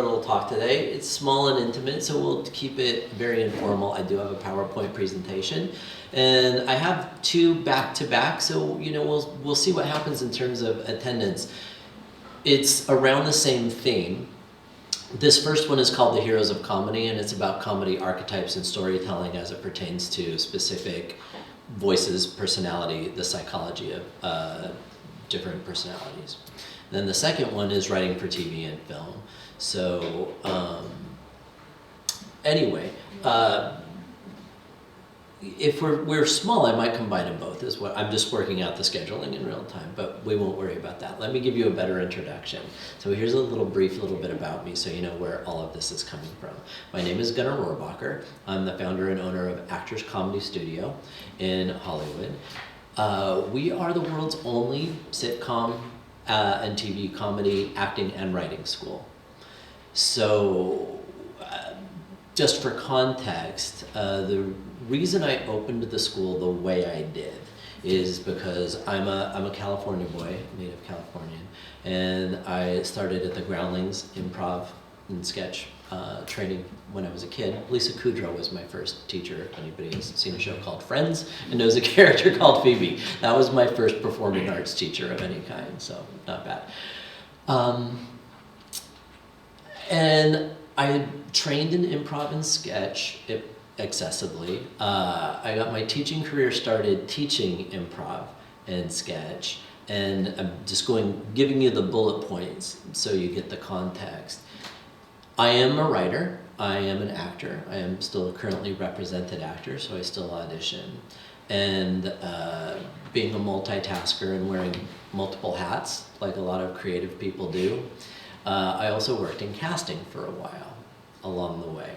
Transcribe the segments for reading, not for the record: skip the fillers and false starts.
little talk today. It's small and intimate, so we'll keep it very informal. I do have a PowerPoint presentation, and I have 2 back-to-back, so we'll see what happens in terms of attendance. It's around the same theme. This first one is called The Heroes of Comedy, and it's about comedy archetypes and storytelling as it pertains to specific voices, personality, the psychology of different personalities. Then the second one is writing for TV and film. So anyway, if we're small, I might combine them both. Is what I'm just working out the scheduling in real time, but we won't worry about that. Let me give you a better introduction. So here's a little bit about me, so you know where all of this is coming from. My name is Gunnar Rohrbacher. I'm the founder and owner of Actors Comedy Studio in Hollywood. We are the world's only sitcom and TV comedy acting and writing school. So just for context, the reason I opened the school the way I did is because I'm a California boy, native Californian, and I started at the Groundlings Improv and Sketch training when I was a kid. Lisa Kudrow was my first teacher. If anybody has seen a show called Friends and knows a character called Phoebe, that was my first performing arts teacher of any kind, so not bad. And I had trained in improv and sketch excessively. I got my teaching career started teaching improv and sketch, and I'm just giving you the bullet points so you get the context. I am a writer, I am an actor, I am still a currently represented actor, so I still audition. And being a multitasker and wearing multiple hats, like a lot of creative people do, I also worked in casting for a while along the way.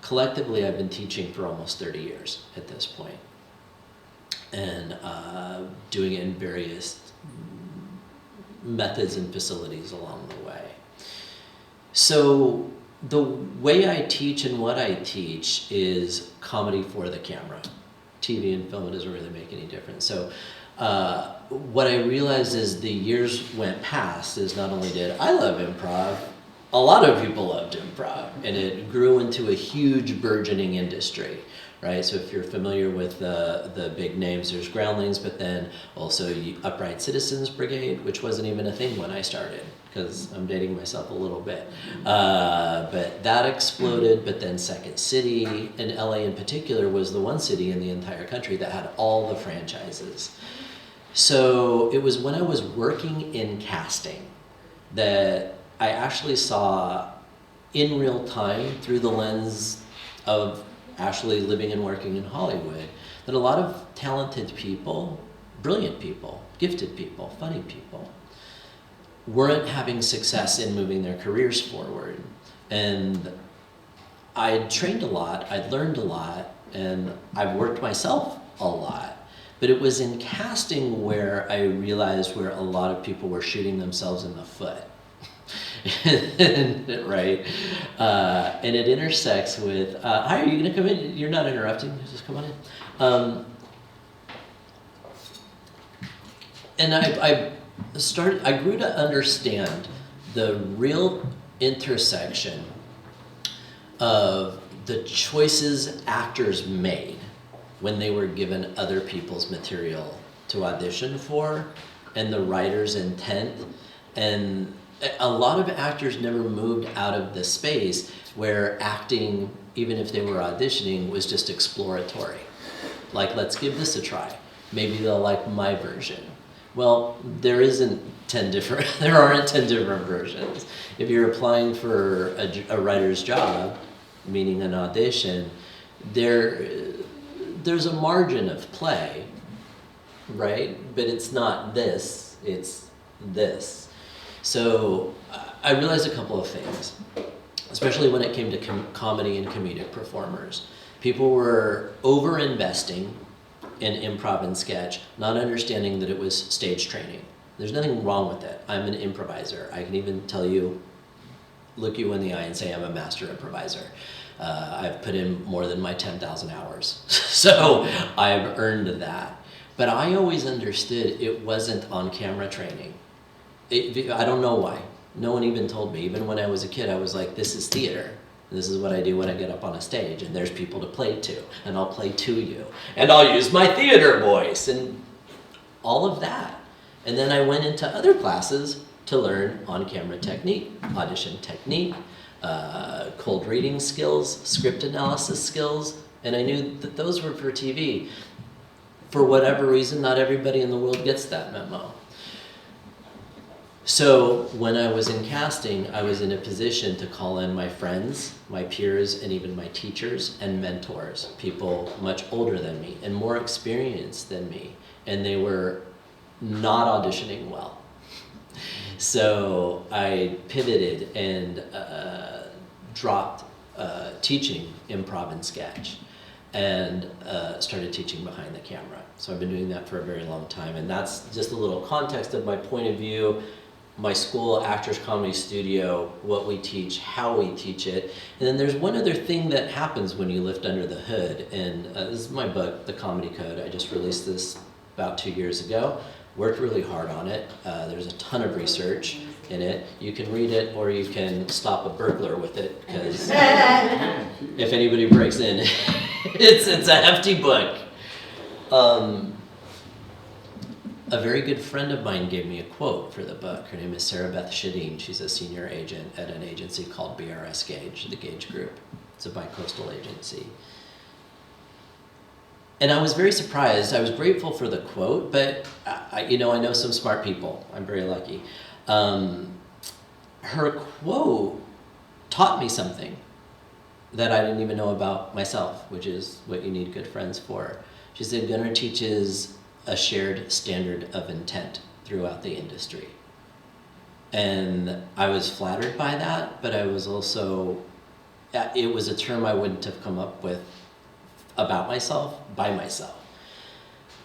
Collectively, I've been teaching for almost 30 years at this point, and doing it in various methods and facilities along the way. So the way I teach and what I teach is comedy for the camera. TV and film, it doesn't really make any difference. So what I realized as the years went past is not only did I love improv, a lot of people loved improv, and it grew into a huge burgeoning industry, right? So if you're familiar with the big names, there's Groundlings, but then also Upright Citizens Brigade, which wasn't even a thing when I started, because I'm dating myself a little bit. But that exploded, but then Second City, and LA in particular, was the one city in the entire country that had all the franchises. So it was when I was working in casting that I actually saw in real time, through the lens of actually living and working in Hollywood, that a lot of talented people, brilliant people, gifted people, funny people, weren't having success in moving their careers forward. And I'd trained a lot, I'd learned a lot, and I've worked myself a lot. But it was in casting where I realized where a lot of people were shooting themselves in the foot. Right? And it intersects with, hi, are you gonna come in? You're not interrupting, just come on in. And I grew to understand the real intersection of the choices actors made when they were given other people's material to audition for, and the writer's intent. And a lot of actors never moved out of the space where acting, even if they were auditioning, was just exploratory. Like, let's give this a try. Maybe they'll like my version. Well, there aren't 10 different versions. If you're applying for a writer's job, meaning an audition, there's a margin of play, right? But it's not this, it's this. So I realized a couple of things, especially when it came to comedy and comedic performers. People were over-investing in improv and sketch, not understanding that it was stage training. There's nothing wrong with it. I'm an improviser. I can even look you in the eye and say I'm a master improviser. I've put in more than my 10,000 hours. So I've earned that. But I always understood it wasn't on camera training. I don't know why. No one even told me. Even when I was a kid, I was like, this is theater. This is what I do when I get up on a stage, and there's people to play to, and I'll play to you, and I'll use my theater voice, and all of that. And then I went into other classes to learn on-camera technique, audition technique, cold reading skills, script analysis skills, and I knew that those were for TV. For whatever reason, not everybody in the world gets that memo. So when I was in casting, I was in a position to call in my friends, my peers, and even my teachers and mentors, people much older than me and more experienced than me, and they were not auditioning well. So I pivoted and dropped teaching improv and sketch and started teaching behind the camera. So I've been doing that for a very long time, and that's just a little context of my point of view. My school, Actors Comedy Studio, what we teach, how we teach it. And then there's one other thing that happens when you lift under the hood, and this is my book, The Comedy Code. I just released this about 2 years ago. Worked really hard on it. There's a ton of research in it. You can read it or you can stop a burglar with it, because if anybody breaks in, it's a hefty book. A very good friend of mine gave me a quote for the book. Her name is Sarah Beth Shadeen. She's a senior agent at an agency called BRS Gage, the Gage Group. It's a bi-coastal agency. And I was very surprised. I was grateful for the quote, but I know some smart people. I'm very lucky. Her quote taught me something that I didn't even know about myself, which is what you need good friends for. She said, Gunnar teaches a shared standard of intent throughout the industry. And I was flattered by that, but I was also, it was a term I wouldn't have come up with about myself, by myself.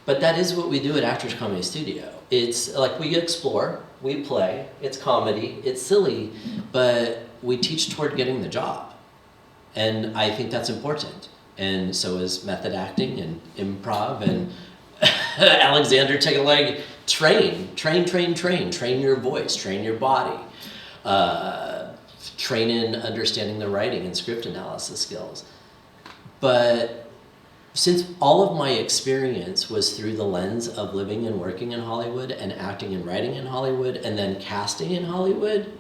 But that is what we do at Actors Comedy Studio. It's like we explore, we play, it's comedy, it's silly, but we teach toward getting the job. And I think that's important. And so is method acting and improv and Alexander, take a leg, train your voice, train your body, train in understanding the writing and script analysis skills. But since all of my experience was through the lens of living and working in Hollywood and acting and writing in Hollywood and then casting in Hollywood,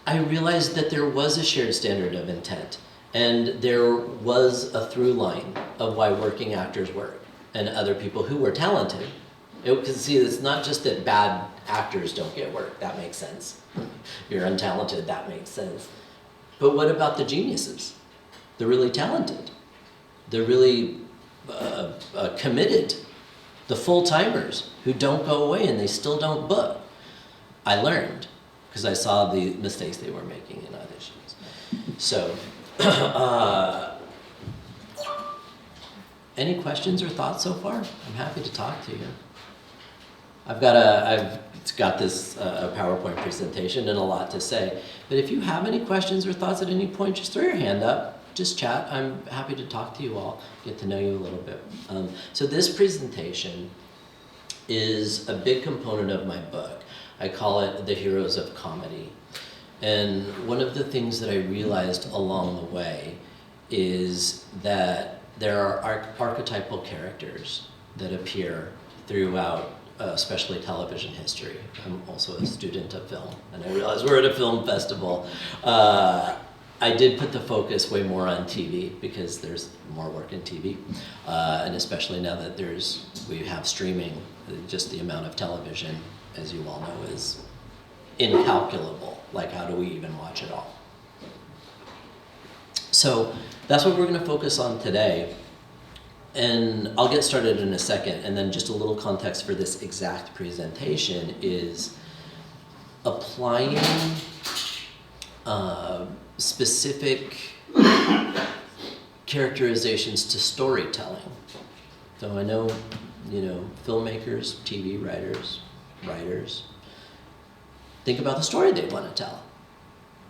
I realized that there was a shared standard of intent and there was a through line of why working actors work. And other people who were talented. Because see, it's not just that bad actors don't get work. That makes sense. You're untalented, that makes sense. But what about the geniuses? The really talented, the really committed, the full-timers who don't go away and they still don't book. I learned because I saw the mistakes they were making in auditions. So, any questions or thoughts so far? I'm happy to talk to you. I've got this PowerPoint presentation and a lot to say. But if you have any questions or thoughts at any point, just throw your hand up. Just chat. I'm happy to talk to you all, get to know you a little bit. So this presentation is a big component of my book. I call it The Heroes of Comedy. And one of the things that I realized along the way is that there are archetypal characters that appear throughout, especially television history. I'm also a student of film, and I realize we're at a film festival. I did put the focus way more on TV because there's more work in TV, and especially now that we have streaming, just the amount of television, as you all know, is incalculable. Like, how do we even watch it all? So that's what we're going to focus on today. And I'll get started in a second. And then just a little context for this exact presentation is applying specific characterizations to storytelling. So I know, filmmakers, TV writers, think about the story they want to tell.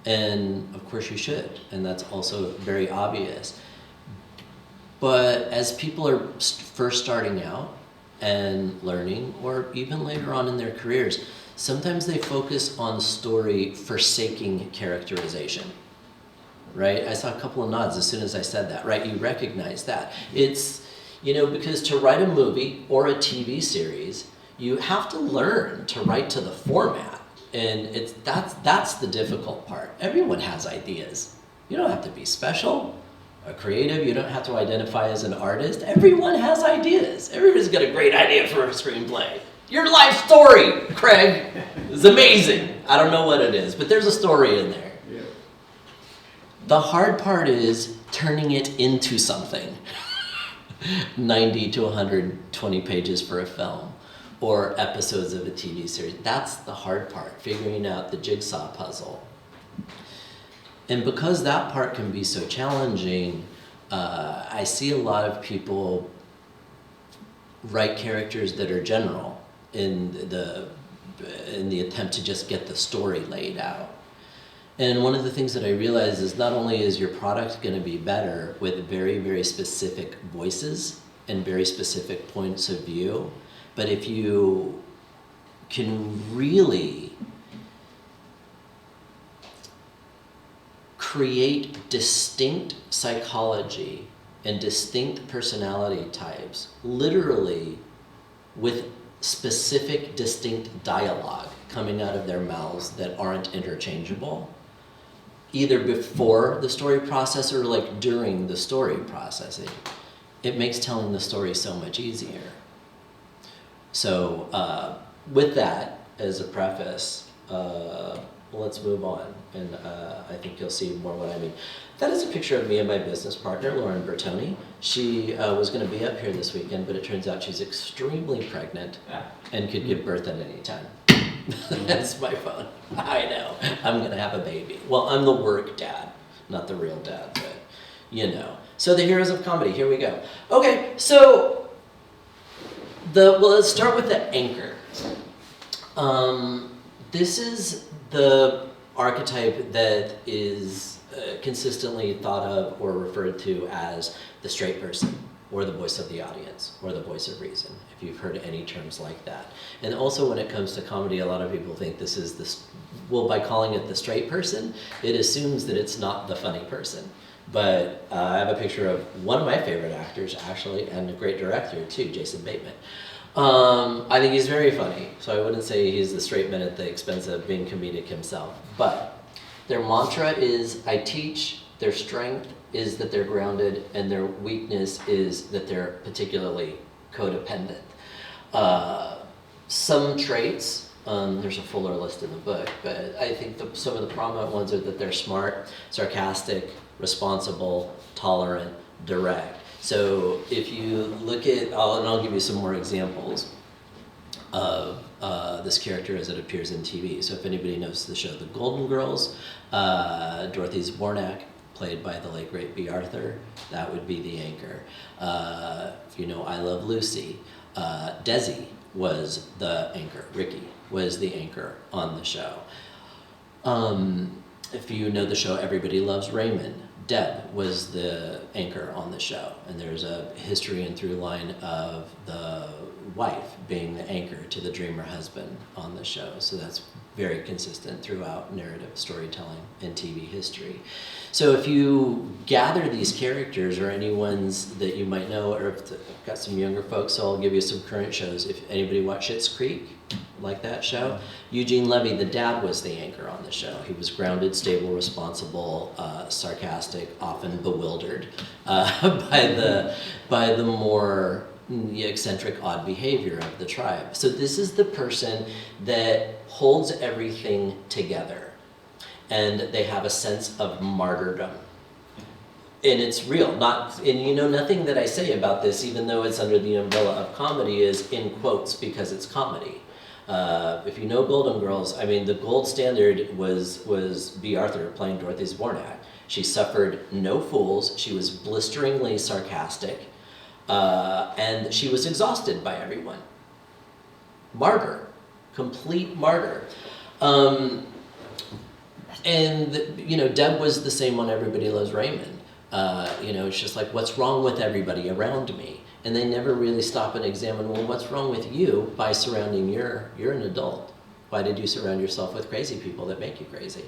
And of course you should, and that's also very obvious. But as people are first starting out and learning, or even later on in their careers, Sometimes they focus on story forsaking characterization, right? I saw a couple of nods as soon as I said that, right? You recognize that. It's, because to write a movie or a TV series, you have to learn to write to the format. And that's the difficult part. Everyone has ideas. You don't have to be special or creative. You don't have to identify as an artist. Everyone has ideas. Everybody's got a great idea for a screenplay. Your life story, Craig, is amazing. I don't know what it is, but there's a story in there. Yeah. The hard part is turning it into something. 90 to 120 pages for a film, or episodes of a TV series. That's the hard part, figuring out the jigsaw puzzle. And because that part can be so challenging, I see a lot of people write characters that are general in the attempt to just get the story laid out. And one of the things that I realize is not only is your product going to be better with very, very specific voices and very specific points of view, but if you can really create distinct psychology and distinct personality types, literally with specific, distinct dialogue coming out of their mouths that aren't interchangeable, either before the story process or like during the story processing, it makes telling the story so much easier. So with that as a preface, let's move on, and I think you'll see more what I mean. That is a picture of me and my business partner, Lauren Bertoni. She was going to be up here this weekend, but it turns out she's extremely pregnant and could give birth at any time. That's my phone. I know. I'm going to have a baby. Well, I'm the work dad, not the real dad, but So the heroes of comedy, here we go. Okay, so let's start with the anchor. This is the archetype that is consistently thought of or referred to as the straight person, or the voice of the audience, or the voice of reason, if you've heard any terms like that. And also when it comes to comedy, a lot of people think this is by calling it the straight person, it assumes that it's not the funny person. But I have a picture of one of my favorite actors, actually, and a great director too, Jason Bateman. I think he's very funny, so I wouldn't say he's the straight man at the expense of being comedic himself. But their mantra is, I teach, their strength is that they're grounded, and their weakness is that they're particularly codependent. Some traits, there's a fuller list in the book, but I think some of the prominent ones are that they're smart, sarcastic, responsible, tolerant, direct. So if you look at, I'll give you some more examples of this character as it appears in TV. So if anybody knows the show The Golden Girls, Dorothy Zbornak, played by the late great B. Arthur, that would be the anchor. If you know I Love Lucy, Desi was the anchor. Ricky was the anchor on the show. If you know the show Everybody Loves Raymond, Deb was the anchor on the show, and there's a history and through line of the wife being the anchor to the dreamer husband on the show. So that's very consistent throughout narrative storytelling and TV history. So if you gather these characters, or any ones that you might know, or if I've got some younger folks, so I'll give you some current shows. If anybody watched Schitt's Creek, like that show, Eugene Levy, the dad, was the anchor on the show. He was grounded, stable, responsible, sarcastic, often bewildered by the more eccentric, odd behavior of the tribe. So this is the person that holds everything together, and they have a sense of martyrdom. And it's real, nothing that I say about this, even though it's under the umbrella of comedy, is in quotes because it's comedy. If you know Golden Girls, the gold standard was B. Arthur playing Dorothy Zbornak. She suffered no fools, she was blisteringly sarcastic, and she was exhausted by everyone. Martyr, complete martyr. And Deb was the same on Everybody Loves Raymond. It's just like, what's wrong with everybody around me? And they never really stop and examine, well, what's wrong with you by surrounding you're an adult. why did you surround yourself with crazy people that make you crazy?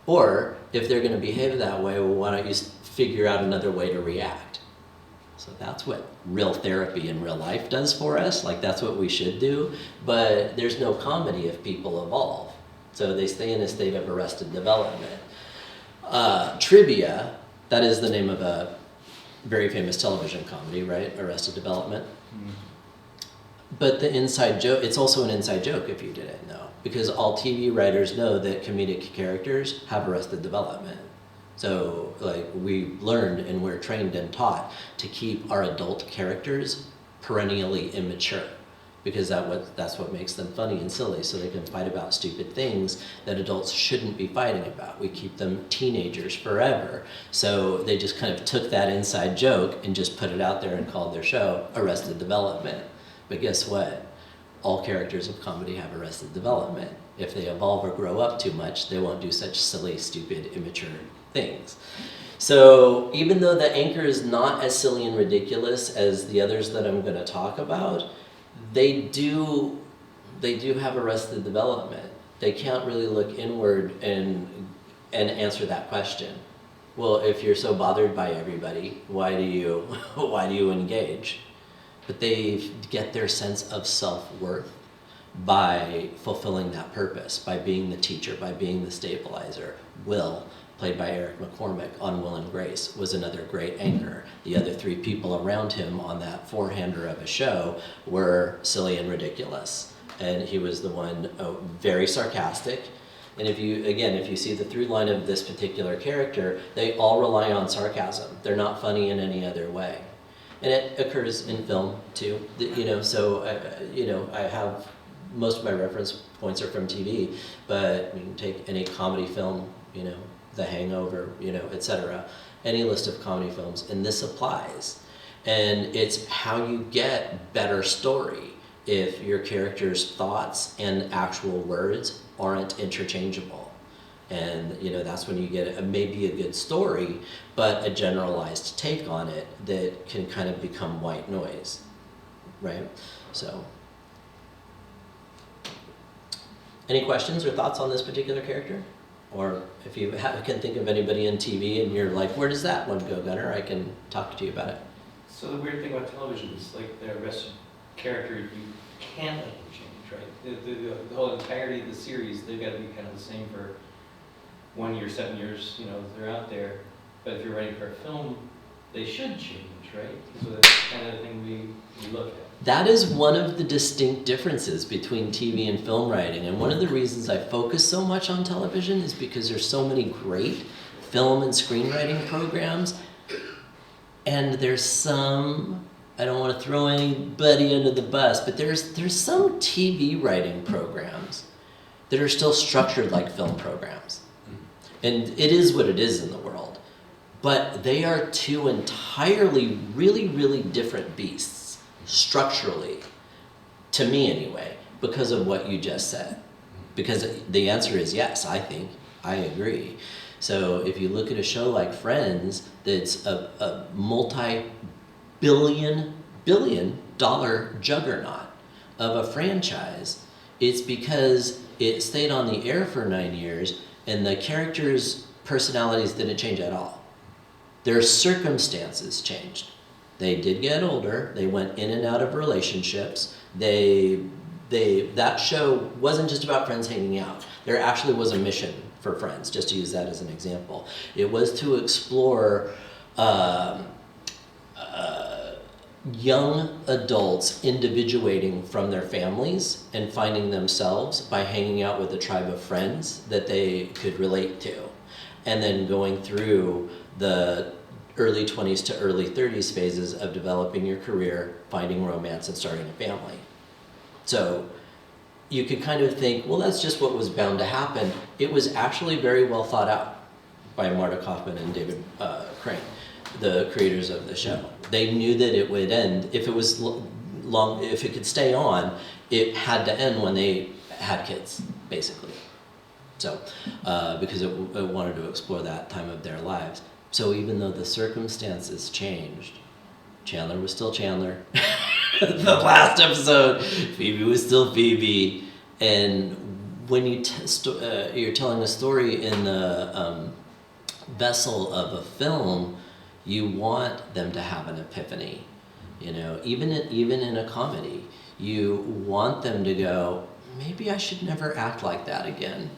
Or if they're going to behave that way, well, why don't you figure out another way to react? So that's what real therapy in real life does for us. Like, that's what we should do. But there's no comedy if people evolve. So they stay in a state of arrested development. Trivia, that is the name of a very famous television comedy, right? Arrested Development. Mm-hmm. But the inside joke, it's also an inside joke if you didn't know, because all TV writers know that comedic characters have arrested development. So, like, we learned and we're trained and taught to keep our adult characters perennially immature, because that's what makes them funny and silly, so they can fight about stupid things that adults shouldn't be fighting about. We keep them teenagers forever. So they just kind of took that inside joke and just put it out there and called their show Arrested Development. But guess what? All characters of comedy have arrested development. If they evolve or grow up too much, they won't do such silly, stupid, immature things. So even though the anchor is not as silly and ridiculous as the others that I'm going to talk about, they do have arrested development. They can't really look inward and answer that question. Well, if you're so bothered by everybody, why do you engage? But they get their sense of self-worth by fulfilling that purpose, by being the teacher, by being the stabilizer. Will, played by Eric McCormick on Will and Grace, was another great anchor. The other three people around him on that four-hander of a show were silly and ridiculous. And he was the one very sarcastic. And if you see the through line of this particular character, they all rely on sarcasm. They're not funny in any other way. And it occurs in film too, I have, most of my reference points are from TV, but you can take any comedy film, The Hangover, etc., any list of comedy films, and this applies. And it's how you get better story if your character's thoughts and actual words aren't interchangeable. And that's when you get maybe a good story, but a generalized take on it that can kind of become white noise, right? So, any questions or thoughts on this particular character? Or if you can think of anybody in TV and you're like, where does that one go, Gunnar? I can talk to you about it. So the weird thing about television is, like, the arrested character, you can't let them change, right? The whole entirety of the series, they've got to be kind of the same for 1 year, 7 years, they're out there. But if you're writing for a film, they should change, right? So that's kind of the thing we look at. That is one of the distinct differences between TV and film writing. And one of the reasons I focus so much on television is because there's so many great film and screenwriting programs. And there's some, I don't want to throw anybody under the bus, but there's some TV writing programs that are still structured like film programs. And it is what it is in the world. But they are two entirely, really, really different beasts, structurally, to me anyway, because of what you just said. Because the answer is yes, I think. I agree. So if you look at a show like Friends, that's a multi-billion dollar juggernaut of a franchise, it's because it stayed on the air for 9 years and the characters' personalities didn't change at all. Their circumstances changed. They did get older. They went in and out of relationships. That show wasn't just about friends hanging out. There actually was a mission for Friends, just to use that as an example. It was to explore young adults individuating from their families and finding themselves by hanging out with a tribe of friends that they could relate to, and then going through the early 20s to early 30s phases of developing your career, finding romance, and starting a family. So you could kind of think, well, that's just what was bound to happen. It was actually very well thought out by Marta Kaufman and David Crane, the creators of the show. They knew that it would end. If it was long, if it could stay on, it had to end when they had kids, basically. So, because it wanted to explore that time of their lives. So even though the circumstances changed, Chandler was still Chandler. The last episode, Phoebe was still Phoebe. And when you're telling a story in the vessel of a film, you want them to have an epiphany. You know, even in a comedy, you want them to go, maybe I should never act like that again.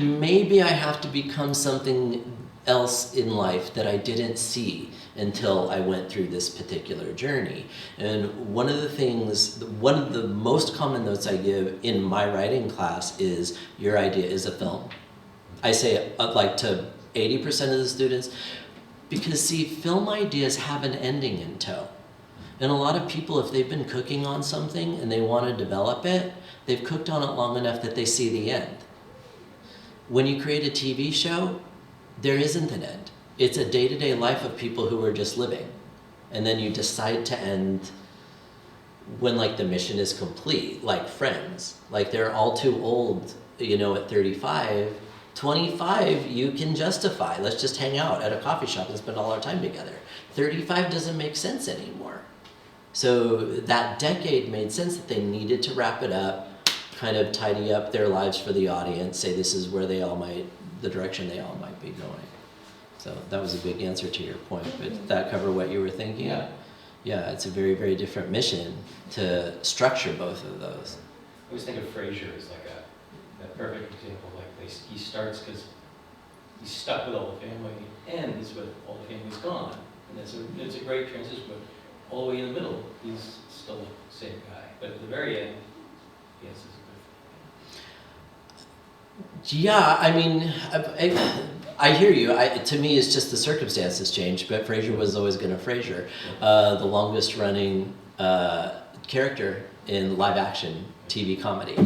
Maybe I have to become something else in life that I didn't see until I went through this particular journey. And one of the most common notes I give in my writing class is, your idea is a film. I say like to 80% of the students, because see, film ideas have an ending in tow. And a lot of people, if they've been cooking on something and they want to develop it, they've cooked on it long enough that they see the end. When you create a TV show, there isn't an end. It's a day-to-day life of people who are just living. And then you decide to end when like the mission is complete, like Friends. Like they're all too old, you know, at 35. 25, you can justify. Let's just hang out at a coffee shop and spend all our time together. 35 doesn't make sense anymore. So that decade made sense that they needed to wrap it up, kind of tidy up their lives for the audience, say this is where the direction they all might be going. So that was a big answer to your point, but did that cover what you were thinking? Yeah. Yeah, it's a very, very different mission to structure both of those. I always think of Frasier as like a perfect example. Like he starts because he's stuck with all the family, and is with all the family's gone, and it's a great transition. But all the way in the middle, he's still the same guy. But at the very end, he has his good. Yeah, I mean, I hear you. To me, it's just the circumstances change, but Frasier was always going to Frasier. The longest running character in live action TV comedy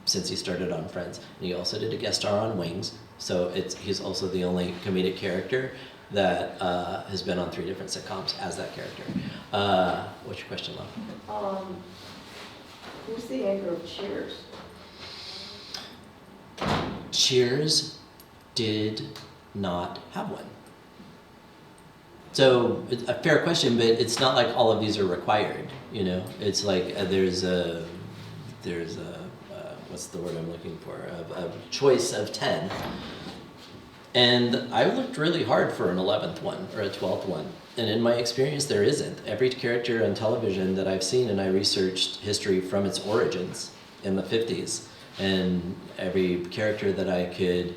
since he started on Friends. And he also did a guest star on Wings, so he's also the only comedic character that has been on 3 different sitcoms as that character. What's your question, Love? Who's the anchor of Cheers? Cheers did not have one. So it's a fair question, but it's not like all of these are required. You know, it's like there's a what's the word I'm looking for? A choice of 10. And I looked really hard for an 11th one or a 12th one. And in my experience, there isn't. Every character on television that I've seen, and I researched history from its origins in the 50s, and every character that I could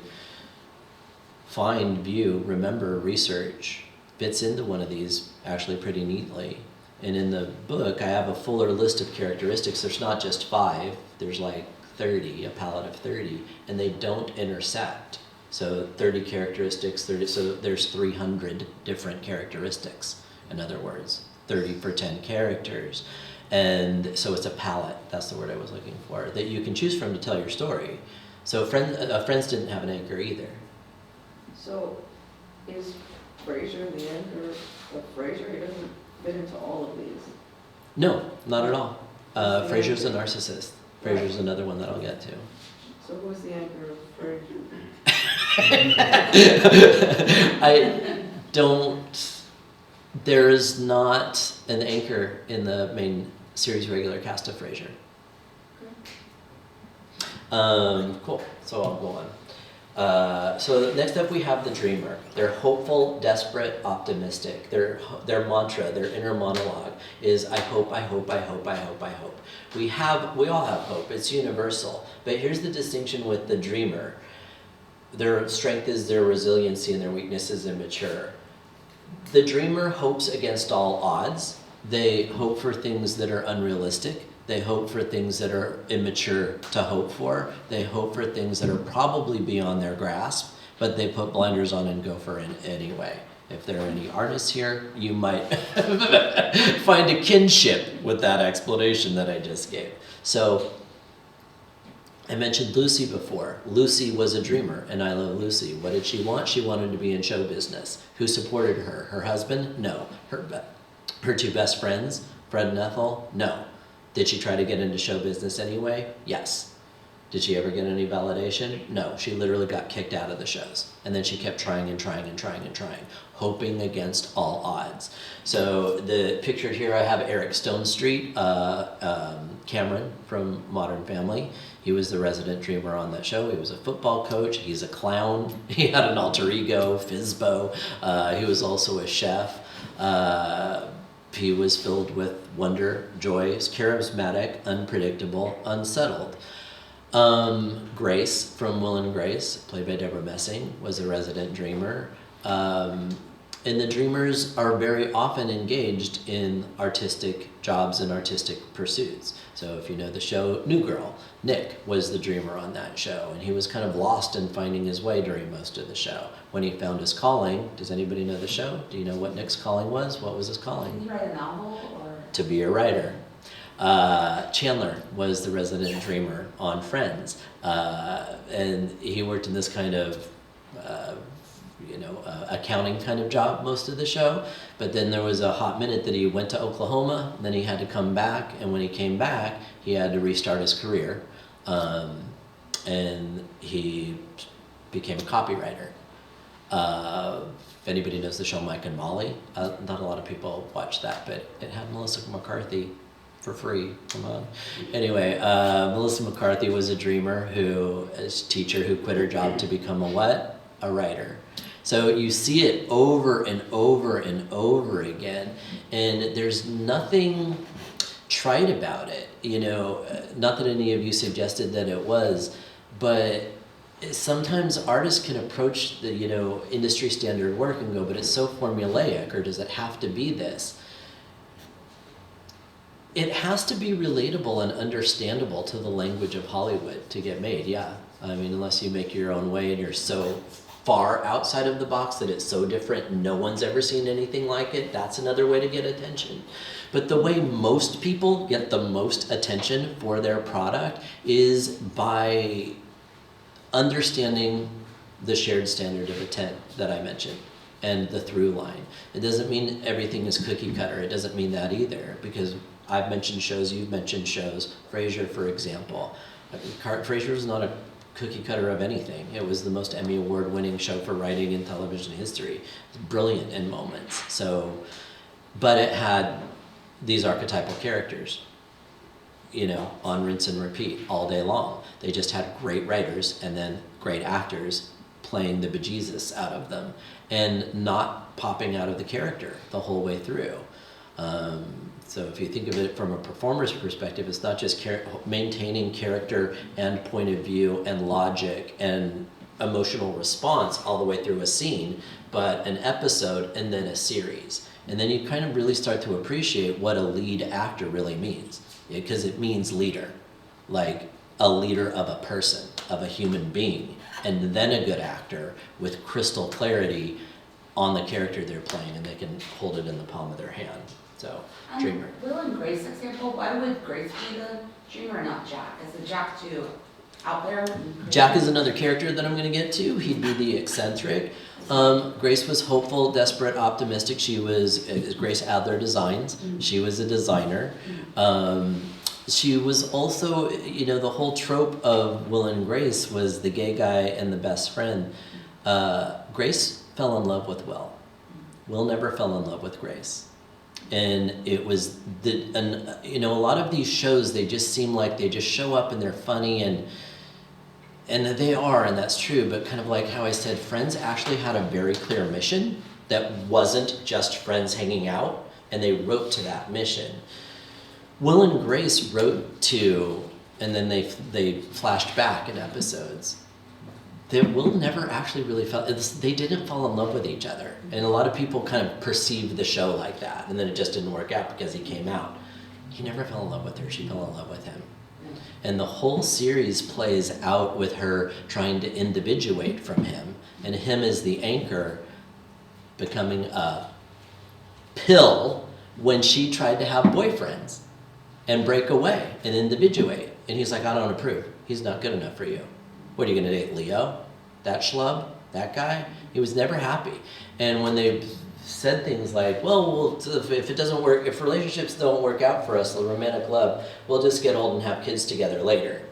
find, view, remember, research, fits into one of these actually pretty neatly. And in the book, I have a fuller list of characteristics. There's not just 5, there's like 30, a palette of 30, and they don't intersect. So 30 characteristics, so there's 300 different characteristics, in other words, 30 for 10 characters. And so it's a palette, that's the word I was looking for, that you can choose from to tell your story. So Friends didn't have an anchor either. So is Frasier the anchor of Frasier? He doesn't fit into all of these. No, not at all. Frasier's a narcissist. Frasier's another one that I'll get to. So who's the anchor of Frasier? I don't, there's not an anchor in the main series regular cast of Frasier. Cool, so I'll go on. So next up we have the dreamer. They're hopeful, desperate, optimistic. Their mantra, their inner monologue is I hope, I hope, I hope, I hope, I hope. We all have hope, it's universal. But here's the distinction with the dreamer. Their strength is their resiliency and their weakness is immature. The dreamer hopes against all odds. They hope for things that are unrealistic. They hope for things that are immature to hope for. They hope for things that are probably beyond their grasp, but they put blinders on and go for it anyway. If there are any artists here, you might find a kinship with that explanation that I just gave. So I mentioned Lucy before. Lucy was a dreamer, and I love Lucy. What did she want? She wanted to be in show business. Who supported her? Her husband? No. Her 2 best friends? Fred and Ethel? No. Did she try to get into show business anyway? Yes. Did she ever get any validation? No, she literally got kicked out of the shows. And then she kept trying and trying and trying and trying, hoping against all odds. So the picture here, I have Eric Stonestreet, Cameron from Modern Family. He was the resident dreamer on that show. He was a football coach. He's a clown. He had an alter ego, Fizbo. He was also a chef. He was filled with wonder, joy, charismatic, unpredictable, unsettled. Grace from Will and Grace, played by Deborah Messing, was a resident dreamer. And the dreamers are very often engaged in artistic jobs and artistic pursuits. So if you know the show New Girl, Nick was the dreamer on that show, and he was kind of lost in finding his way during most of the show. When he found his calling, does anybody know the show? Do you know what Nick's calling was? What was his calling? Did he write a novel or? To be a writer. Chandler was the resident dreamer on Friends, and he worked in this kind of accounting kind of job most of the show. But then there was a hot minute that he went to Oklahoma, and then he had to come back, and when he came back, he had to restart his career, and he became a copywriter. If anybody knows the show Mike and Molly, not a lot of people watch that, but it had Melissa McCarthy for free. Come on. Anyway, Melissa McCarthy was a dreamer a teacher who quit her job to become a what? A writer. So you see it over and over and over again, and there's nothing trite about it. Not that any of you suggested that it was, but sometimes artists can approach the industry standard work and go, but it's so formulaic, or does it have to be this? It has to be relatable and understandable to the language of Hollywood to get made, yeah. I mean, unless you make your own way and you're so far outside of the box that it's so different, no one's ever seen anything like it, that's another way to get attention. But the way most people get the most attention for their product is by understanding the shared standard of intent that I mentioned and the through line. It doesn't mean everything is cookie cutter. It doesn't mean that either, because I've mentioned shows, you've mentioned shows. Frasier, for example. Frasier was not a cookie cutter of anything. It was the most Emmy Award winning show for writing in television history. It's brilliant in moments. But it had these archetypal characters, on rinse and repeat all day long. They just had great writers and then great actors playing the bejesus out of them and not popping out of the character the whole way through. So if you think of it from a performer's perspective, it's not just maintaining character and point of view and logic and emotional response all the way through a scene, but an episode and then a series. And then you kind of really start to appreciate what a lead actor really means, because it means leader, like a leader of a person, of a human being, and then a good actor with crystal clarity on the character they're playing, and they can hold it in the palm of their hand. So, dreamer. Will and Grace example, why would Grace be the dreamer and not Jack? Is Jack too out there? Jack is another character that I'm going to get to. He'd be the eccentric. Grace was hopeful, desperate, optimistic. She was Grace Adler Designs. She was a designer. She was also, the whole trope of Will and Grace was the gay guy and the best friend. Grace fell in love with Will. Will never fell in love with Grace. And it was a lot of these shows, they just seem like they just show up and they're funny and they are, and that's true, but kind of like how I said, Friends actually had a very clear mission that wasn't just friends hanging out, and they wrote to that mission. Will and Grace wrote to, and then they flashed back in episodes. Will never actually really they didn't fall in love with each other. And a lot of people kind of perceived the show like that, and then it just didn't work out because he came out. He never fell in love with her, she fell in love with him. And the whole series plays out with her trying to individuate from him, and him as the anchor becoming a pill when she tried to have boyfriends and break away and individuate. And he's like, I don't approve. He's not good enough for you. What, are you going to date Leo? That schlub? That guy? He was never happy. And when they said things like, well, if it doesn't work, if relationships don't work out for us, the romantic love, we'll just get old and have kids together later.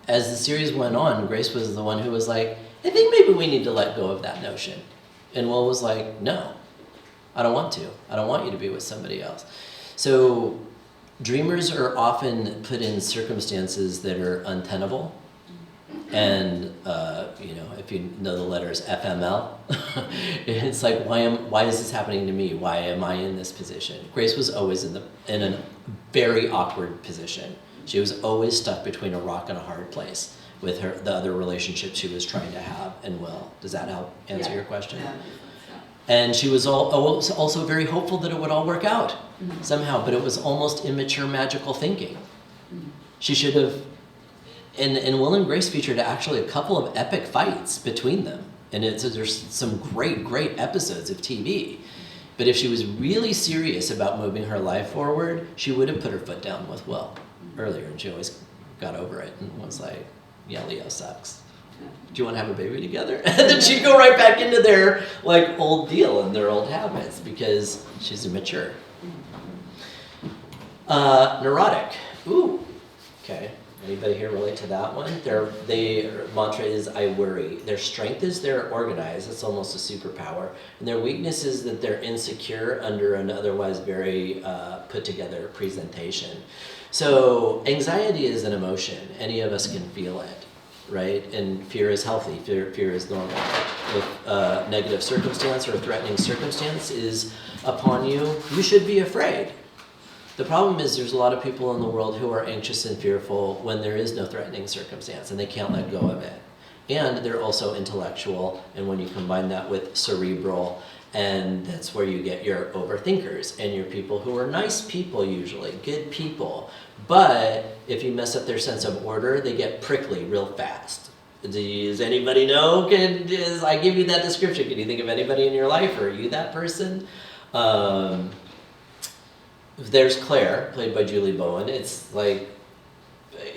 as the series went on, Grace was the one who was like, I think maybe we need to let go of that notion. And Will was like, no, I don't want to. I don't want you to be with somebody else. So dreamers are often put in circumstances that are untenable. And, if you know the letters FML, it's like, why is this happening to me? Why am I in this position? Grace was always in a very awkward position. She was always stuck between a rock and a hard place with the other relationship she was trying to have and Will. Does that help answer your question? Yeah. And she was also very hopeful that it would all work out somehow, but it was almost immature magical thinking. She should have, and Will and Grace featured actually a couple of epic fights between them. And there's some great episodes of TV. But if she was really serious about moving her life forward, she would have put her foot down with Will earlier, and she always got over it and was like, yeah, Leo sucks. Do you want to have a baby together? And then she'd go right back into their old deal and their old habits because she's immature. Neurotic. Ooh. Okay. Anybody here relate to that one? Their mantra is, I worry. Their strength is they're organized. It's almost a superpower. And their weakness is that they're insecure under an otherwise very put together presentation. So anxiety is an emotion. Any of us can feel it, right? And fear is healthy. Fear is normal. If a negative circumstance or a threatening circumstance is upon you, you should be afraid. The problem is there's a lot of people in the world who are anxious and fearful when there is no threatening circumstance and they can't let go of it. And they're also intellectual, and when you combine that with cerebral, and that's where you get your overthinkers and your people who are nice people usually, good people. But if you mess up their sense of order, they get prickly real fast. Does anybody know? I give you that description. Can you think of anybody in your life, or are you that person? There's Claire, played by Julie Bowen. It's like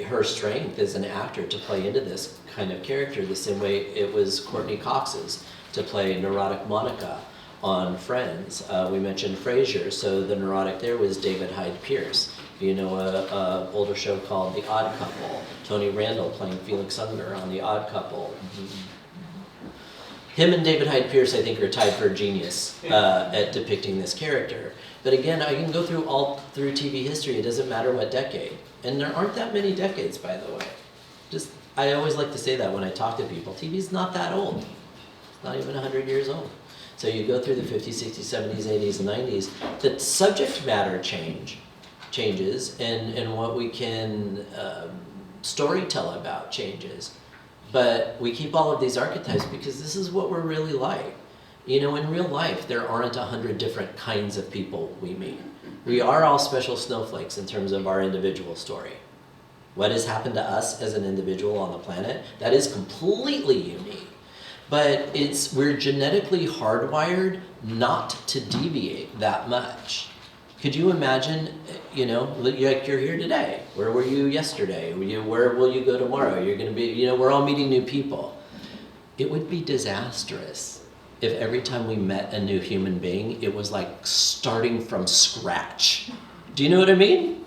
her strength as an actor to play into this kind of character the same way it was Courtney Cox's to play neurotic Monica on Friends. We mentioned Frasier, so the neurotic there was David Hyde Pierce. You know, a older show called The Odd Couple. Tony Randall playing Felix Unger on The Odd Couple. Him and David Hyde Pierce, I think, are tied for genius at depicting this character. But again, I can go through TV history. It doesn't matter what decade. And there aren't that many decades, by the way. I always like to say that when I talk to people. TV's not that old. It's not even 100 years old. So you go through the 50s, 60s, 70s, 80s, and 90s. The subject matter changes, and what we can storytell about changes. But we keep all of these archetypes because this is what we're really like. You know, in real life, there aren't 100 different kinds of people we meet. We are all special snowflakes in terms of our individual story. What has happened to us as an individual on the planet, that is completely unique. But we're genetically hardwired not to deviate that much. Could you imagine, like you're here today. Where were you yesterday? Where will you go tomorrow? You're going to be, we're all meeting new people. It would be disastrous if every time we met a new human being, it was like starting from scratch. Do you know what I mean?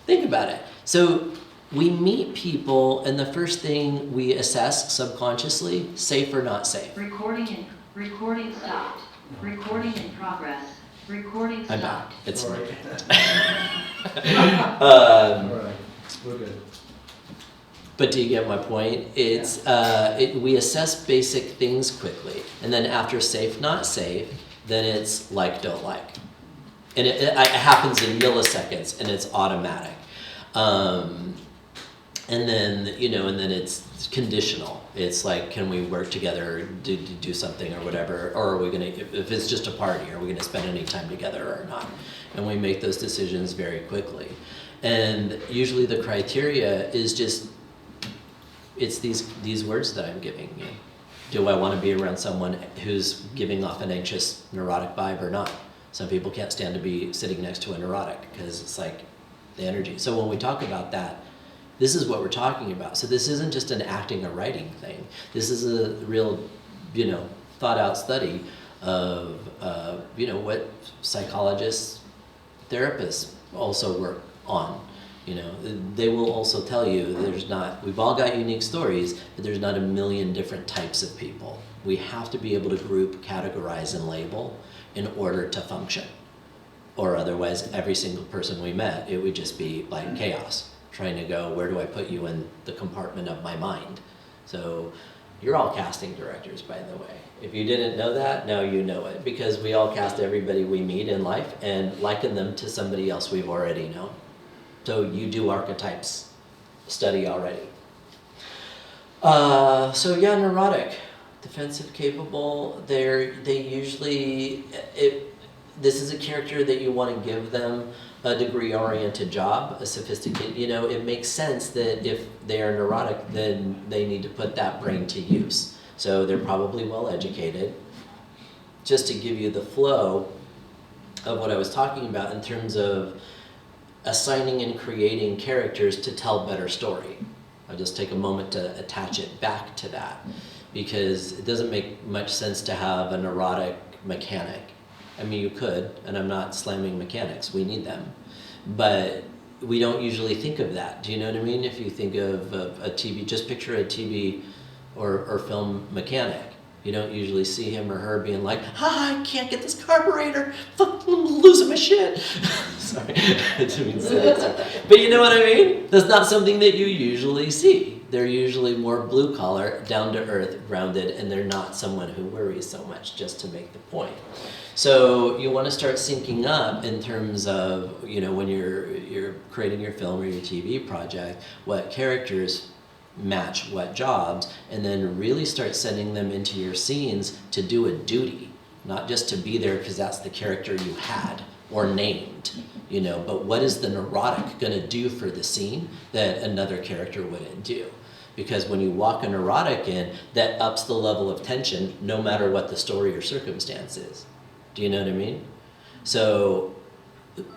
Think about it. So we meet people, and the first thing we assess subconsciously, safe or not safe. Recording stopped. Recording in progress. Recording I'm back. stopped. It's All right. um, All right, we're good. But do you get my point? It's we assess basic things quickly, and then after safe, not safe, then it's like, don't like, and it happens in milliseconds, and it's automatic, and then it's conditional. It's like, can we work together to do something or whatever, or are we gonna? If it's just a party, are we gonna spend any time together or not? And we make those decisions very quickly, and usually the criteria is just. It's these words that I'm giving you. Do I want to be around someone who's giving off an anxious, neurotic vibe or not? Some people can't stand to be sitting next to a neurotic because it's like the energy. So when we talk about that, this is what we're talking about. So this isn't just an acting or writing thing. This is a real, thought out study of, what psychologists, therapists also work on. You know, they will also tell you we've all got unique stories, but there's not a million different types of people. We have to be able to group, categorize, and label in order to function. Or otherwise, every single person we met, it would just be like chaos, trying to go, where do I put you in the compartment of my mind? So you're all casting directors, by the way. If you didn't know that, now you know it, because we all cast everybody we meet in life and liken them to somebody else we've already known. So you do archetypes study already. So yeah, neurotic, defensive, capable. They usually, this is a character that you want to give them a degree-oriented job, a sophisticated, you know, it makes sense that if they are neurotic, then they need to put that brain to use. So they're probably well-educated. Just to give you the flow of what I was talking about in terms of assigning and creating characters to tell better story. I'll just take a moment to attach it back to that, because it doesn't make much sense to have a neurotic mechanic. I mean, you could, and I'm not slamming mechanics, we need them. But we don't usually think of that. Do you know what I mean? If you think of a TV, just picture a TV or film mechanic. You don't usually see him or her being like, I can't get this carburetor, fuck, I'm losing my shit. Sorry, I didn't mean to say that. But you know what I mean? That's not something that you usually see. They're usually more blue collar, down to earth, grounded, and they're not someone who worries so much, just to make the point. So you want to start syncing up in terms of, you know, when you're creating your film or your TV project, what characters match what jobs, and then really start sending them into your scenes to do a duty, not just to be there because that's the character you had or named, you know, but what is the neurotic going to do for the scene that another character wouldn't do? Because when you walk a neurotic in, that ups the level of tension no matter what the story or circumstance is. Do you know what I mean? So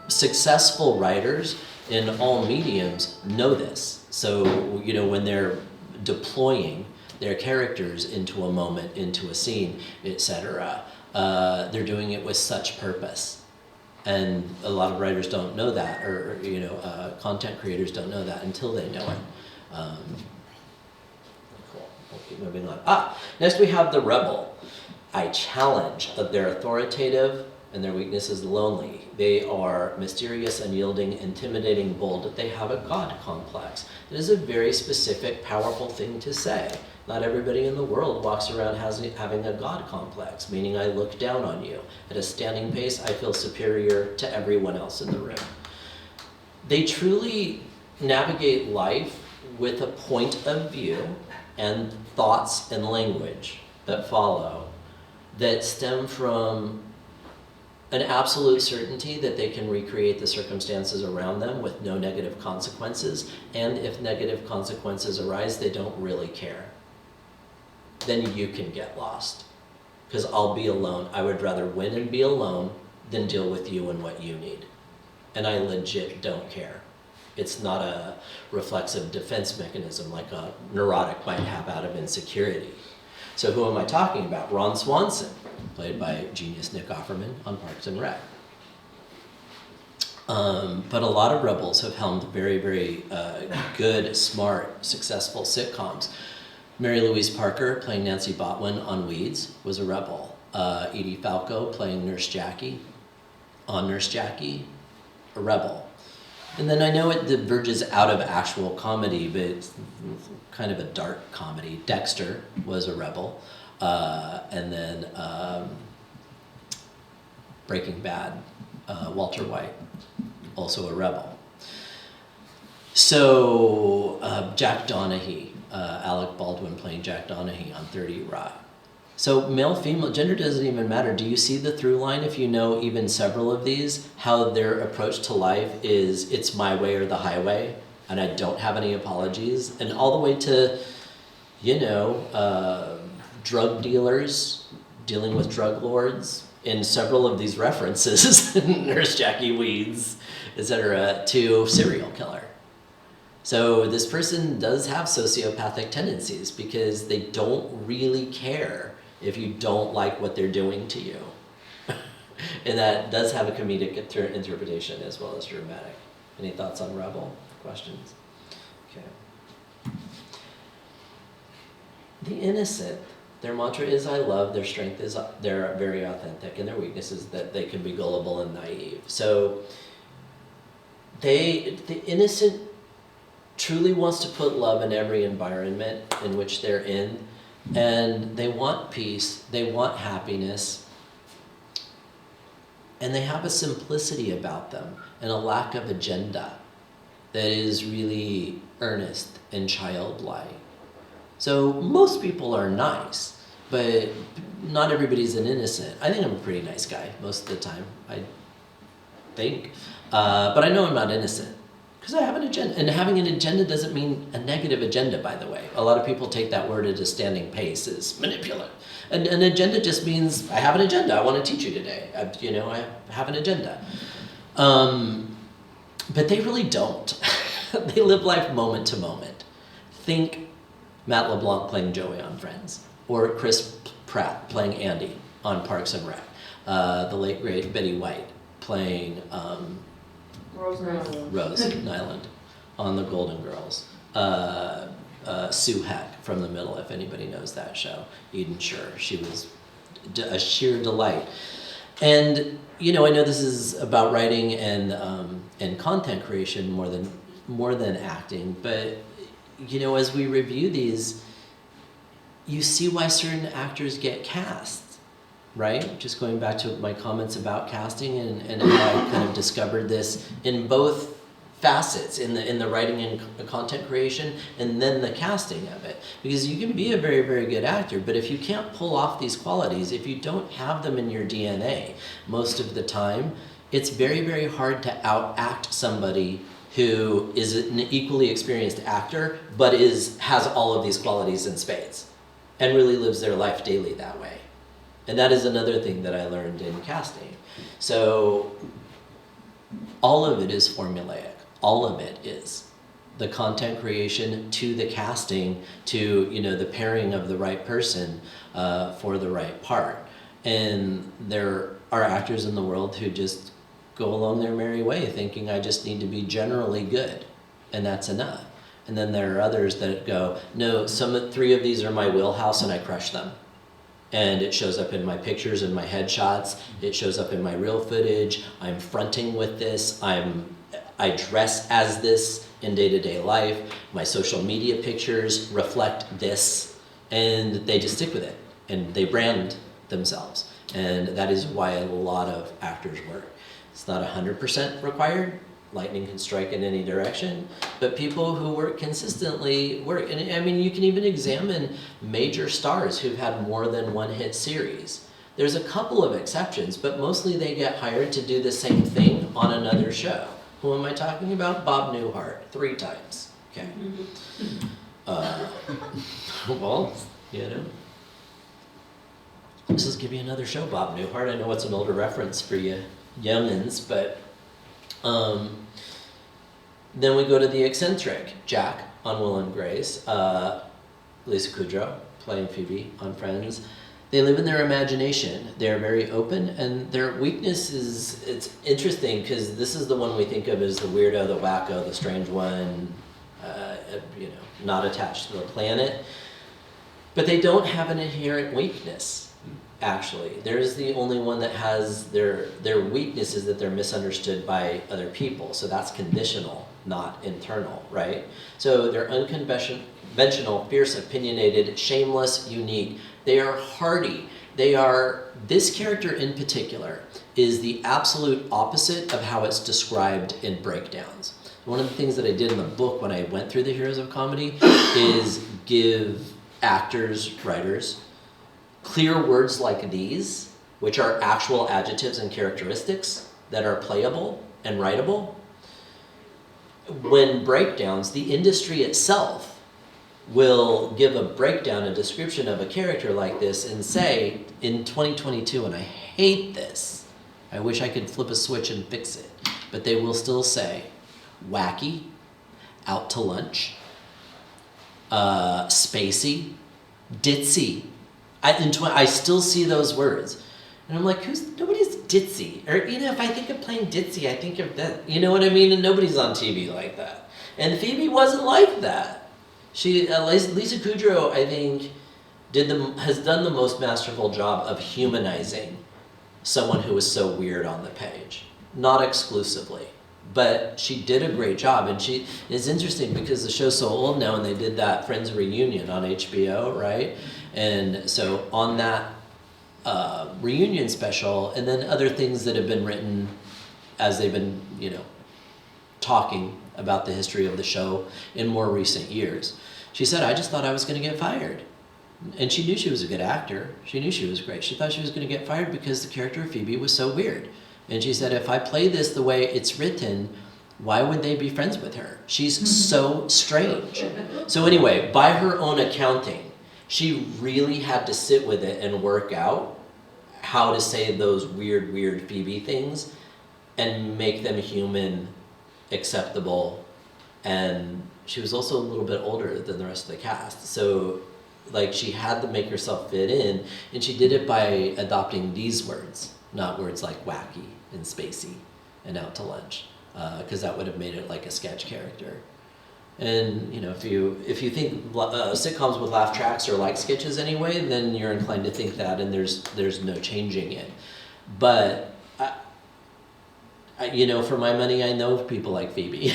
successful writers in all mediums know this. So, you know, when they're deploying their characters into a moment, into a scene, etc., they're doing it with such purpose. And a lot of writers don't know that, or you know, content creators don't know that until they know it. Cool. We'll keep moving on. Next we have the rebel. I challenge that they're authoritative and their weakness is lonely. They are mysterious, unyielding, intimidating, bold. They have a God complex. It is a very specific, powerful thing to say. Not everybody in the world walks around having a God complex, meaning I look down on you. At a standing pace, I feel superior to everyone else in the room. They truly navigate life with a point of view and thoughts and language that follow that stem from an absolute certainty that they can recreate the circumstances around them with no negative consequences, and if negative consequences arise, they don't really care. Then you can get lost, because I'll be alone. I would rather win and be alone than deal with you and what you need. And I legit don't care. It's not a reflexive defense mechanism like a neurotic might have out of insecurity. So who am I talking about? Ron Swanson, played by genius Nick Offerman on Parks and Rec. But a lot of rebels have helmed very, very good, smart, successful sitcoms. Mary Louise Parker, playing Nancy Botwin on Weeds, was a rebel. Edie Falco, playing Nurse Jackie on Nurse Jackie, a rebel. And then I know it diverges out of actual comedy, but it's kind of a dark comedy. Dexter was a rebel. And then Breaking Bad, Walter White, also a rebel. So Jack Donaghy, Alec Baldwin playing Jack Donaghy on 30 Rock. So male, female, gender doesn't even matter. Do you see the through line if you know even several of these? How their approach to life is, it's my way or the highway, and I don't have any apologies. And all the way to, you know, drug dealers, dealing with drug lords, in several of these references, Nurse Jackie Weeds, etc., to serial killer. So this person does have sociopathic tendencies because they don't really care if you don't like what they're doing to you. And that does have a comedic interpretation as well as dramatic. Any thoughts on Rebel? questions? Okay. The innocent, their mantra is I love, their strength is they're very authentic, and their weakness is that they can be gullible and naive. So the innocent truly wants to put love in every environment in which they're in, and they want peace, they want happiness, and they have a simplicity about them and a lack of agenda that is really earnest and childlike. So most people are nice, but not everybody's an innocent. I think I'm a pretty nice guy most of the time, I think. But I know I'm not innocent because I have an agenda. And having an agenda doesn't mean a negative agenda, by the way. A lot of people take that word as a standing pace, as manipulative. And an agenda just means I have an agenda. I want to teach you today. I have an agenda. But they really don't. They live life moment to moment. Think Matt LeBlanc playing Joey on Friends, or Chris Pratt playing Andy on Parks and Rec. The late great Betty White playing Rose Nyland. Rose Nyland on The Golden Girls. Sue Heck from The Middle, if anybody knows that show. Eden Sure, she was a sheer delight. And I know this is about writing and content creation more than acting, but as we review these, you see why certain actors get cast, right? Just going back to my comments about casting and how I kind of discovered this in both facets, in the writing and content creation, and then the casting of it. Because you can be a very, very good actor, but if you can't pull off these qualities, if you don't have them in your DNA most of the time, it's very, very hard to outact somebody who is an equally experienced actor, but has all of these qualities in spades, and really lives their life daily that way. And that is another thing that I learned in casting. So all of it is formulaic. All of it is the content creation to the casting to the pairing of the right person for the right part. And there are actors in the world who just go along their merry way thinking I just need to be generally good, and that's enough. And then there are others that go, no, three of these are my wheelhouse and I crush them. And it shows up in my pictures and my headshots, it shows up in my real footage, I'm fronting with this, I dress as this in day-to-day life, my social media pictures reflect this, and they just stick with it, and they brand themselves. And that is why a lot of actors work. It's not 100% required. Lightning can strike in any direction, but people who work consistently work. And I mean, you can even examine major stars who've had more than one hit series. There's a couple of exceptions, but mostly they get hired to do the same thing on another show. Who am I talking about? Bob Newhart, 3 times. Okay. Well, Let's just give you another show, Bob Newhart. I know it's an older reference for you youngins, but then we go to the eccentric Jack on Will and Grace, Lisa Kudrow playing Phoebe on Friends. They live in their imagination. They're very open, and their weakness is, it's interesting because this is the one we think of as the weirdo, the wacko, the strange one, not attached to the planet. But they don't have an inherent weakness, actually. There's the only one that has their weakness is that they're misunderstood by other people. So that's conditional, not internal, right? So they're unconventional, fierce, opinionated, shameless, unique. They are hardy. This character in particular is the absolute opposite of how it's described in breakdowns. One of the things that I did in the book when I went through the Heroes of Comedy is give actors, writers, clear words like these, which are actual adjectives and characteristics that are playable and writable. When breakdowns, the industry itself will give a breakdown, a description of a character like this and say, in 2022, and I hate this, I wish I could flip a switch and fix it, but they will still say, wacky, out to lunch, spacey, ditzy. I still see those words. And I'm like, nobody's ditzy. Or, if I think of playing ditzy, I think of that. You know what I mean? And nobody's on TV like that. And Phoebe wasn't like that. Lisa Kudrow, I think, has done the most masterful job of humanizing someone who was so weird on the page. Not exclusively, but she did a great job. And it's interesting because the show's so old now, and they did that Friends reunion on HBO, right? And so on that reunion special, and then other things that have been written as they've been, talking about the history of the show in more recent years. She said, I just thought I was going to get fired. And she knew she was a good actor. She knew she was great. She thought she was going to get fired because the character of Phoebe was so weird. And she said, if I play this the way it's written, why would they be friends with her? She's so strange. So anyway, by her own accounting, she really had to sit with it and work out how to say those weird Phoebe things and make them human, acceptable. And she was also a little bit older than the rest of the cast. So she had to make herself fit in, and she did it by adopting these words, not words like wacky and spacey and out to lunch, because that would have made it like a sketch character. And if you think sitcoms with laugh tracks are like sketches anyway, then you're inclined to think that, and there's no changing it. But for my money, I know people like Phoebe.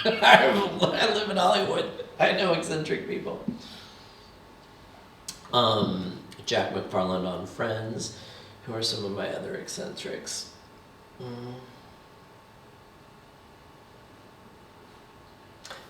I live in Hollywood. I know eccentric people. Jack McFarland on Friends. Who are some of my other eccentrics?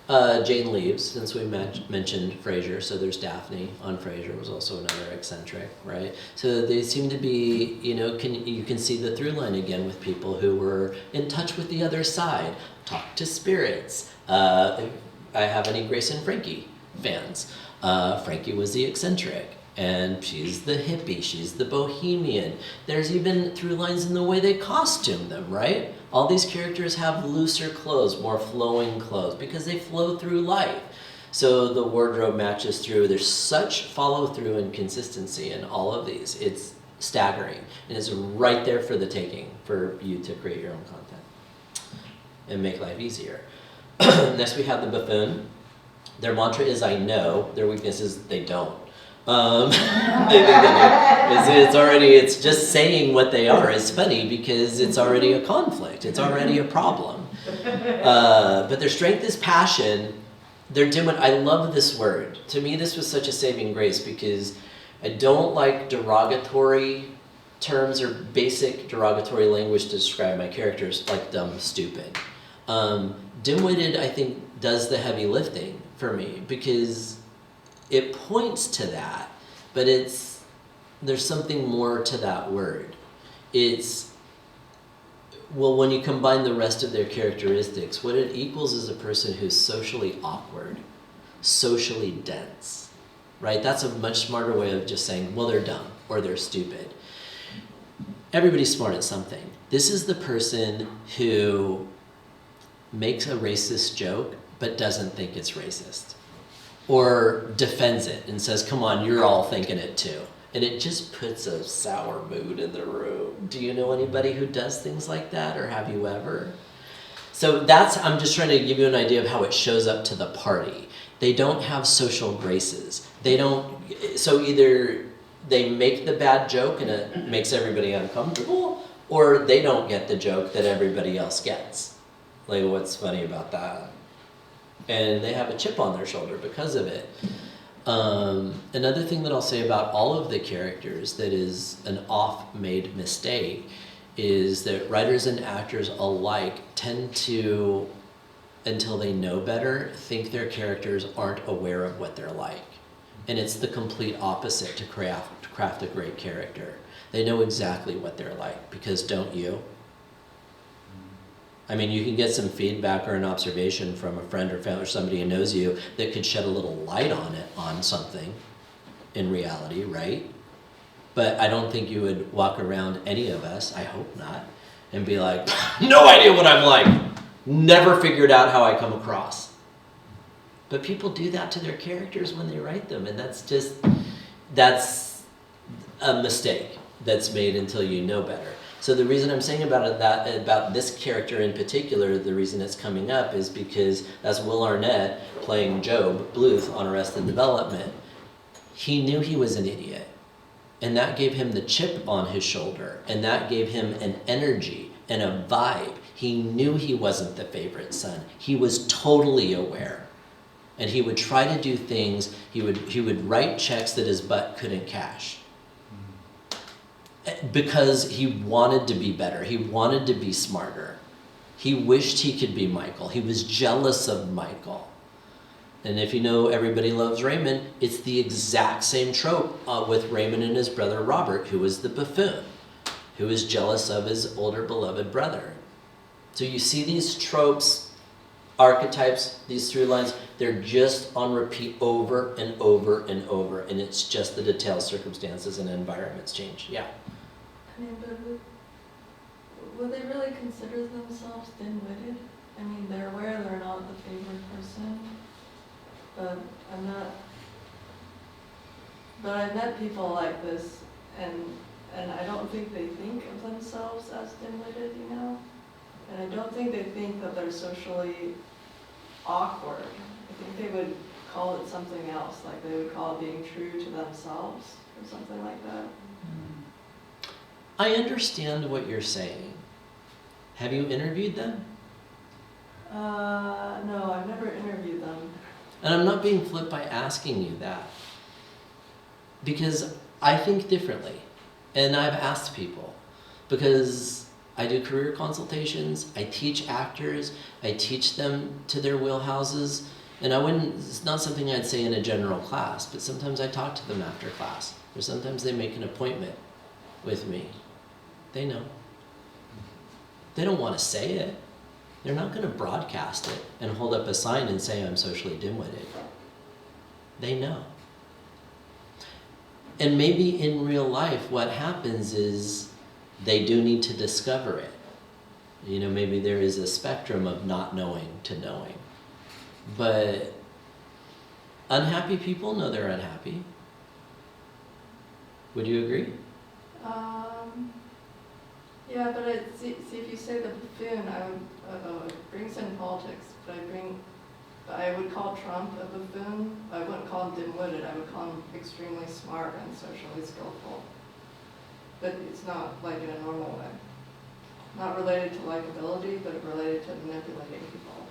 Jane Leaves, since we mentioned Frasier, so there's Daphne on Frasier, was also another eccentric, right? So they seem to be, you can see the through line again with people who were in touch with the other side, talk to spirits. I have any Grace and Frankie fans. Frankie was the eccentric, and she's the hippie, she's the bohemian. There's even through lines in the way they costume them, right? All these characters have looser clothes, more flowing clothes, because they flow through life. So the wardrobe matches through. There's such follow through and consistency in all of these. It's staggering, and it's right there for the taking for you to create your own content and make life easier. Next we have the buffoon. Their mantra is I know. Their weakness is they don't. They think they do. It's just saying what they are is funny because it's already a conflict. It's already a problem. But their strength is passion. They're doing, I love this word. To me, this was such a saving grace because I don't like derogatory terms or basic derogatory language to describe my characters like dumb, stupid. Dim-witted, I think, does the heavy lifting for me because it points to that, but there's something more to that word. When you combine the rest of their characteristics, what it equals is a person who's socially awkward, socially dense, right? That's a much smarter way of just saying, well, they're dumb or they're stupid. Everybody's smart at something. This is the person who makes a racist joke but doesn't think it's racist. Or defends it and says, come on, you're all thinking it too. And it just puts a sour mood in the room. Do you know anybody who does things like that, or have you ever? So I'm just trying to give you an idea of how it shows up to the party. They don't have social graces. So either they make the bad joke and it makes everybody uncomfortable, or they don't get the joke that everybody else gets. Like, what's funny about that? And they have a chip on their shoulder because of it. Another thing that I'll say about all of the characters that is an oft-made mistake is that writers and actors alike tend to, until they know better, think their characters aren't aware of what they're like. And it's the complete opposite to craft a great character. They know exactly what they're like, because don't you? I mean, you can get some feedback or an observation from a friend or family or somebody who knows you that could shed a little light on something in reality, right? But I don't think you would walk around, any of us, I hope not, and be like, no idea what I'm like, never figured out how I come across. But people do that to their characters when they write them, and that's a mistake that's made until you know better. So the reason I'm saying about this character in particular, the reason it's coming up is because that's Will Arnett playing Job Bluth on Arrested Development. He knew he was an idiot, and that gave him the chip on his shoulder, and that gave him an energy and a vibe. He knew he wasn't the favorite son. He was totally aware. And he would try to do things, he would write checks that his butt couldn't cash. Because he wanted to be better. He wanted to be smarter. He wished he could be Michael. He was jealous of Michael. And if you know Everybody Loves Raymond, it's the exact same trope with Raymond and his brother Robert, who was the buffoon, who was jealous of his older beloved brother. So you see these tropes, archetypes, these through lines, they're just on repeat over and over and over, and it's just the details, circumstances, and environments change. Yeah. I mean, but would they really consider themselves dim-witted? I mean, they're aware they're not the favorite person, but I've met people like this, and I don't think they think of themselves as dim-witted, you know? And I don't think they think that they're socially awkward. I think they would call it something else, like they would call it being true to themselves or something like that. I understand what you're saying. Have you interviewed them? No, I've never interviewed them. And I'm not being flip by asking you that. Because I think differently. And I've asked people. Because I do career consultations, I teach actors, I teach them to their wheelhouses, and it's not something I'd say in a general class, but sometimes I talk to them after class, or sometimes they make an appointment with me. They know. They don't want to say it. They're not going to broadcast it and hold up a sign and say I'm socially dim-witted. They know. And maybe in real life what happens is they do need to discover it. You know, maybe there is a spectrum of not knowing to knowing. But unhappy people know they're unhappy. Would you agree? Yeah, but see, if you say the buffoon, it brings in politics, but I would call Trump a buffoon. I wouldn't call him dim-witted. I would call him extremely smart and socially skillful. But it's not like in a normal way. Not related to likability, but related to manipulating people.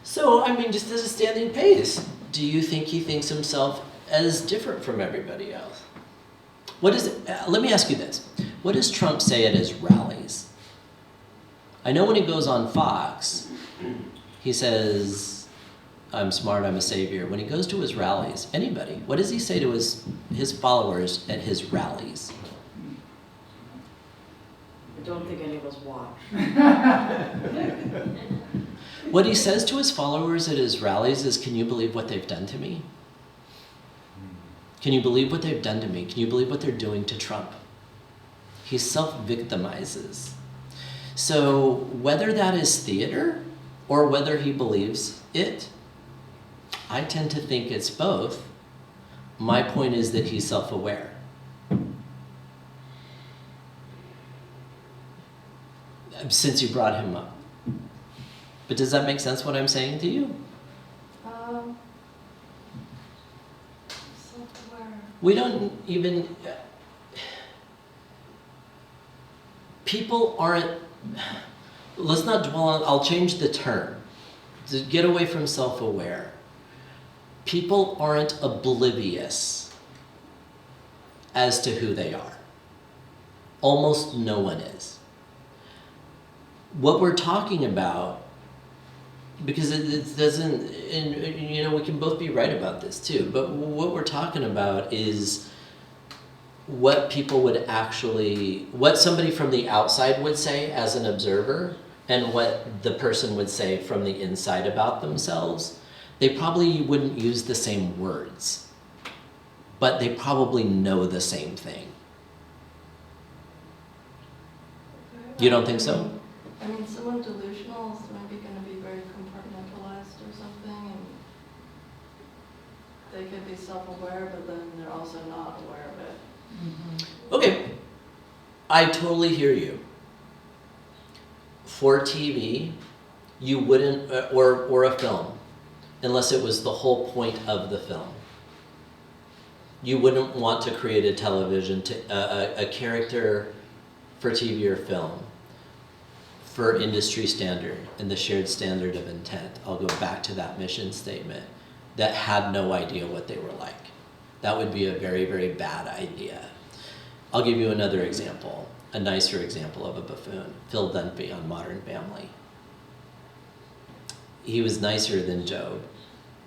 So, I mean, just as a standing pace, do you think he thinks himself as different from everybody else? What is it? Let me ask you this. What does Trump say at his rallies? I know when he goes on Fox, he says, I'm smart, I'm a savior. When he goes to his rallies, anybody, what does he say to his followers at his rallies? I don't think any of us watch. What he says to his followers at his rallies is, can you believe what they've done to me? Can you believe what they've done to me? Can you believe what they're doing to Trump? He self-victimizes. So whether that is theater or whether he believes it, I tend to think it's both. My point is that he's self-aware. Since you brought him up. But does that make sense what I'm saying to you? Self-aware. We don't even... People aren't... Let's not dwell on... I'll change the term. To get away from self-aware. People aren't oblivious as to who they are. Almost no one is. What we're talking about, because it doesn't, and you know, we can both be right about this too, but what we're talking about is what people would actually, what somebody from the outside would say as an observer, and what the person would say from the inside about themselves. They probably wouldn't use the same words, but they probably know the same thing. You don't think so? I mean, someone delusional is maybe going to be very compartmentalized or something, and they could be self-aware, but then they're also not aware of it. Okay, I totally hear you. For TV, you wouldn't, or a film, unless it was the whole point of the film. You wouldn't want to create a television, a character for TV or film for industry standard and the shared standard of intent. I'll go back to that mission statement that had no idea what they were like. That would be a very, very bad idea. I'll give you another example, a nicer example of a buffoon, Phil Dunphy on Modern Family. He was nicer than Job,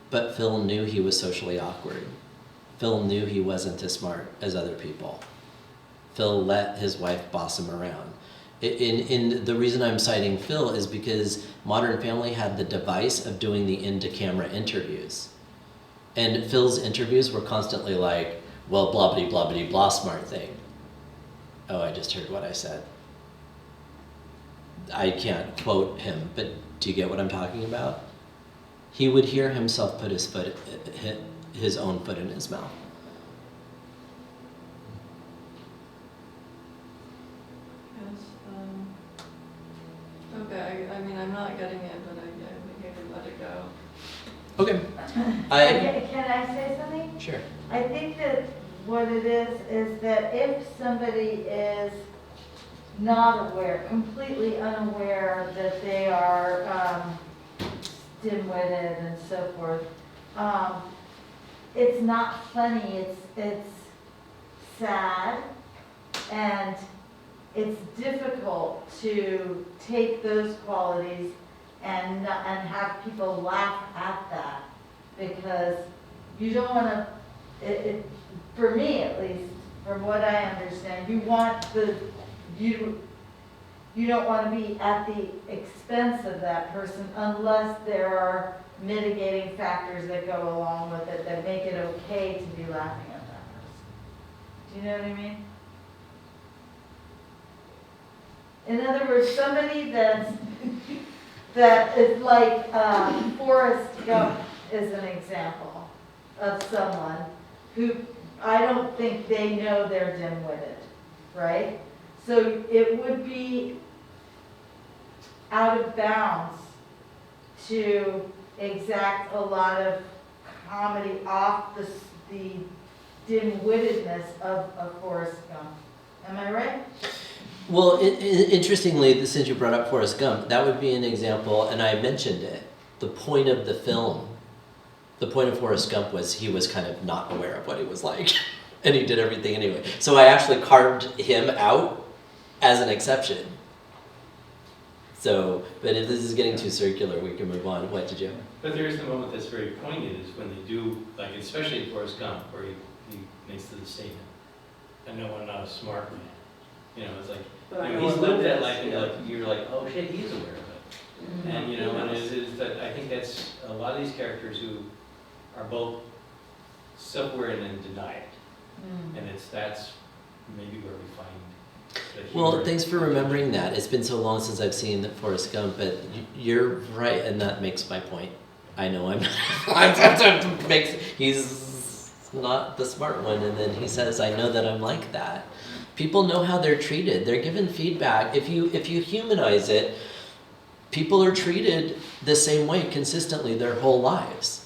but Phil knew he was socially awkward. Phil knew he wasn't as smart as other people. Phil let his wife boss him around. In the reason I'm citing Phil is because Modern Family had the device of doing the into-camera interviews. And Phil's interviews were constantly like, well, blah, blah, smart thing. Oh, I just heard what I said. I can't quote him, but do you get what I'm talking about? He would hear himself put his own foot in his mouth. Yes, okay, I mean, I'm not getting it, but I think I could let it go. Okay. Can I say something? Sure. I think that what it is that if somebody is not aware, completely unaware that they are dim-witted and so forth, it's not funny, it's sad, and it's difficult to take those qualities and have people laugh at that, because you don't want to, for me at least, from what I understand, you don't want to be at the expense of that person unless there are mitigating factors that go along with it that make it okay to be laughing at that person. Do you know what I mean? In other words, somebody that is like Forrest Gump is an example of someone who I don't think they know they're dim-witted, right? So it would be out of bounds to exact a lot of comedy off the dim-wittedness of Forrest Gump. Am I right? Well, interestingly, since you brought up Forrest Gump, that would be an example, and I mentioned it. The point of the film, the point of Forrest Gump was he was kind of not aware of what he was like, and he did everything anyway. So I actually carved him out as an exception. So, but if this is getting too circular, we can move on. What did you? But there is the moment that's very poignant is when they do, like especially Forrest Gump, where he makes the statement, I know I'm not a smart man. You know, it's like, But I you know, know he's what lived that is, life, and yeah. you're like, oh shit, he's aware of it. And you know, and it is that I think that's a lot of these characters who are both self-aware and then deny it. And that's maybe where we find the humor. Well, thanks for remembering that. It's been so long since I've seen Forrest Gump, but you're right, and that makes my point. I know I'm he's not the smart one, and then he says, I know that I'm like that. People know how they're treated. They're given feedback. If you humanize it, people are treated the same way consistently their whole lives.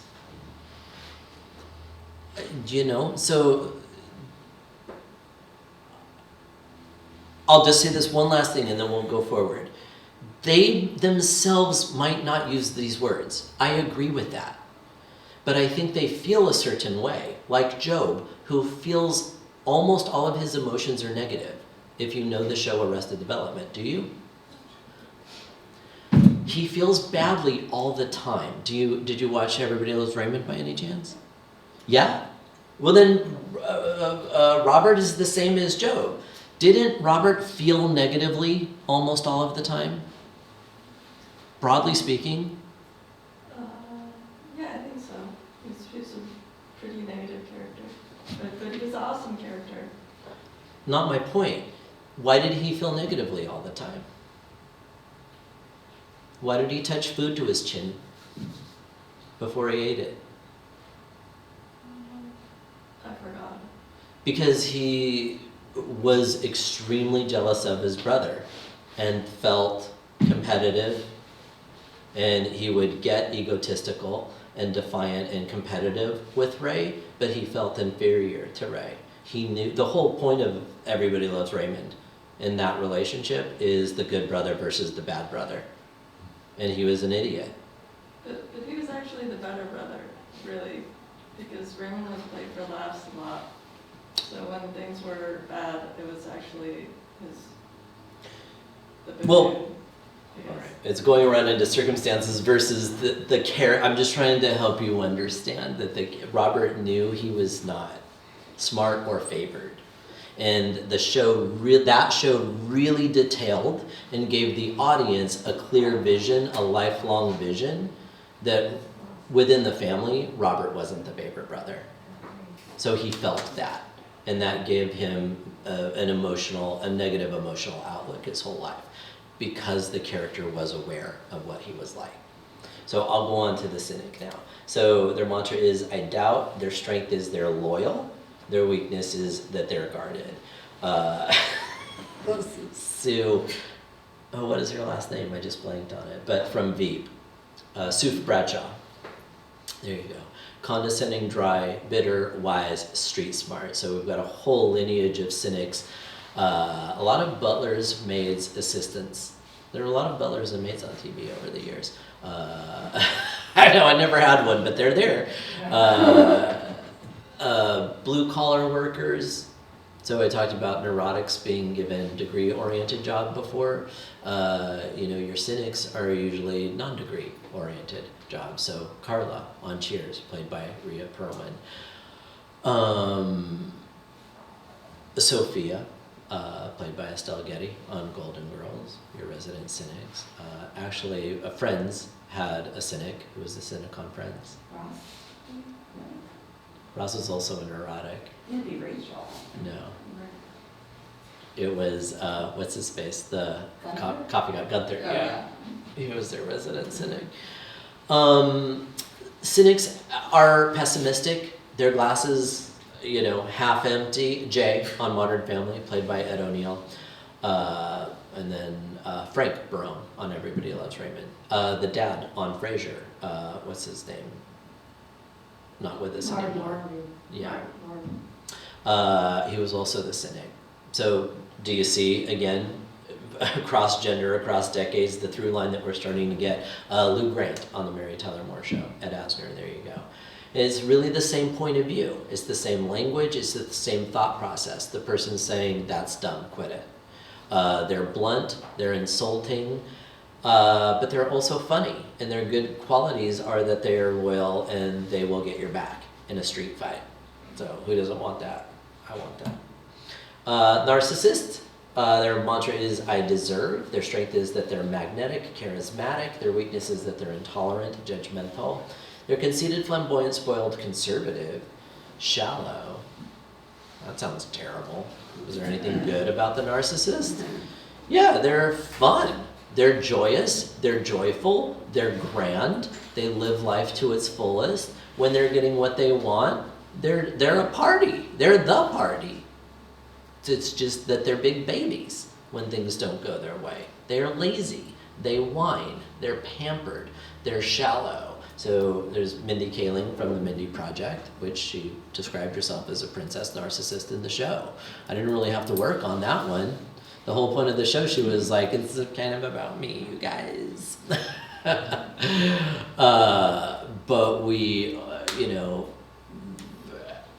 You know, so I'll just say this one last thing and then we'll go forward. They themselves might not use these words. I agree with that. But I think they feel a certain way, like Job, who feels almost all of his emotions are negative. If you know the show Arrested Development, do you? He feels badly all the time. Did you watch Everybody Loves Raymond by any chance? Yeah? Well then, Robert is the same as Job. Didn't Robert feel negatively almost all of the time? Broadly speaking? Yeah, I think so. He's a pretty negative character, but he was an awesome character. Not my point. Why did he feel negatively all the time? Why did he touch food to his chin before he ate it? I forgot. Because he was extremely jealous of his brother and felt competitive, and he would get egotistical and defiant and competitive with Ray, but he felt inferior to Ray. He knew the whole point of Everybody Loves Raymond in that relationship is the good brother versus the bad brother. And he was an idiot. But he was actually the better brother, really, because Raymond was played for laughs a lot. So when things were bad, it was actually the buffoon, Well, I guess. Alright, it's going around into circumstances versus the care. I'm just trying to help you understand that Robert knew he was not smart or favored. And that show really detailed and gave the audience a clear vision, a lifelong vision, that within the family, Robert wasn't the favorite brother. So he felt that. And that gave him a negative emotional outlook his whole life, because the character was aware of what he was like. So I'll go on to the cynic now. So their mantra is, I doubt, their strength is they're loyal, their weakness is that they're guarded. Sue, what is her last name? I just blanked on it. But from Veep, Sue Bradshaw. There you go. Condescending, dry, bitter, wise, street smart. So we've got a whole lineage of cynics. A lot of butlers, maids, assistants. There are a lot of butlers and maids on TV over the years. I know, I never had one, but they're there. Blue-collar workers. So I talked about neurotics being given degree-oriented job before. Your cynics are usually non-degree oriented jobs. So Carla on Cheers, played by Rhea Perlman. Sophia, played by Estelle Getty on Golden Girls, your resident cynics. Actually, Friends had a cynic who was the cynic on Friends. Ross? Ross was also a neurotic. It'd be Rachel. No. It was, what's his face? The Gunther? coffee guy, Gunther. Oh, Yeah. He was their resident cynic. Cynics are pessimistic. Their glasses, half empty. Jay on Modern Family, played by Ed O'Neill. And then Frank Barone on Everybody Loves Raymond. The dad on Frasier, what's his name? Not with us anymore. Yeah. He was also the cynic. So do you see, again, across gender, across decades, the through line that we're starting to get? Lou Grant on the Mary Tyler Moore Show, Ed Asner, there you go. It's really the same point of view. It's the same language, it's the same thought process. The person saying, that's dumb, quit it. They're blunt, they're insulting, but they're also funny. And their good qualities are that they are loyal and they will get your back in a street fight. So who doesn't want that? I want that. Narcissist, their mantra is, I deserve. Their strength is that they're magnetic, charismatic. Their weakness is that they're intolerant, judgmental. They're conceited, flamboyant, spoiled, conservative, shallow. That sounds terrible. Is there anything good about the narcissist? Yeah, they're fun. They're joyous. They're joyful. They're grand. They live life to its fullest. When they're getting what they want, they're a party. They're the party. It's just that they're big babies when things don't go their way. They're lazy. They whine. They're pampered. They're shallow. So there's Mindy Kaling from the Mindy Project, which she described herself as a princess narcissist in the show. I didn't really have to work on that one. The whole point of the show, she was like, it's kind of about me, you guys. But we,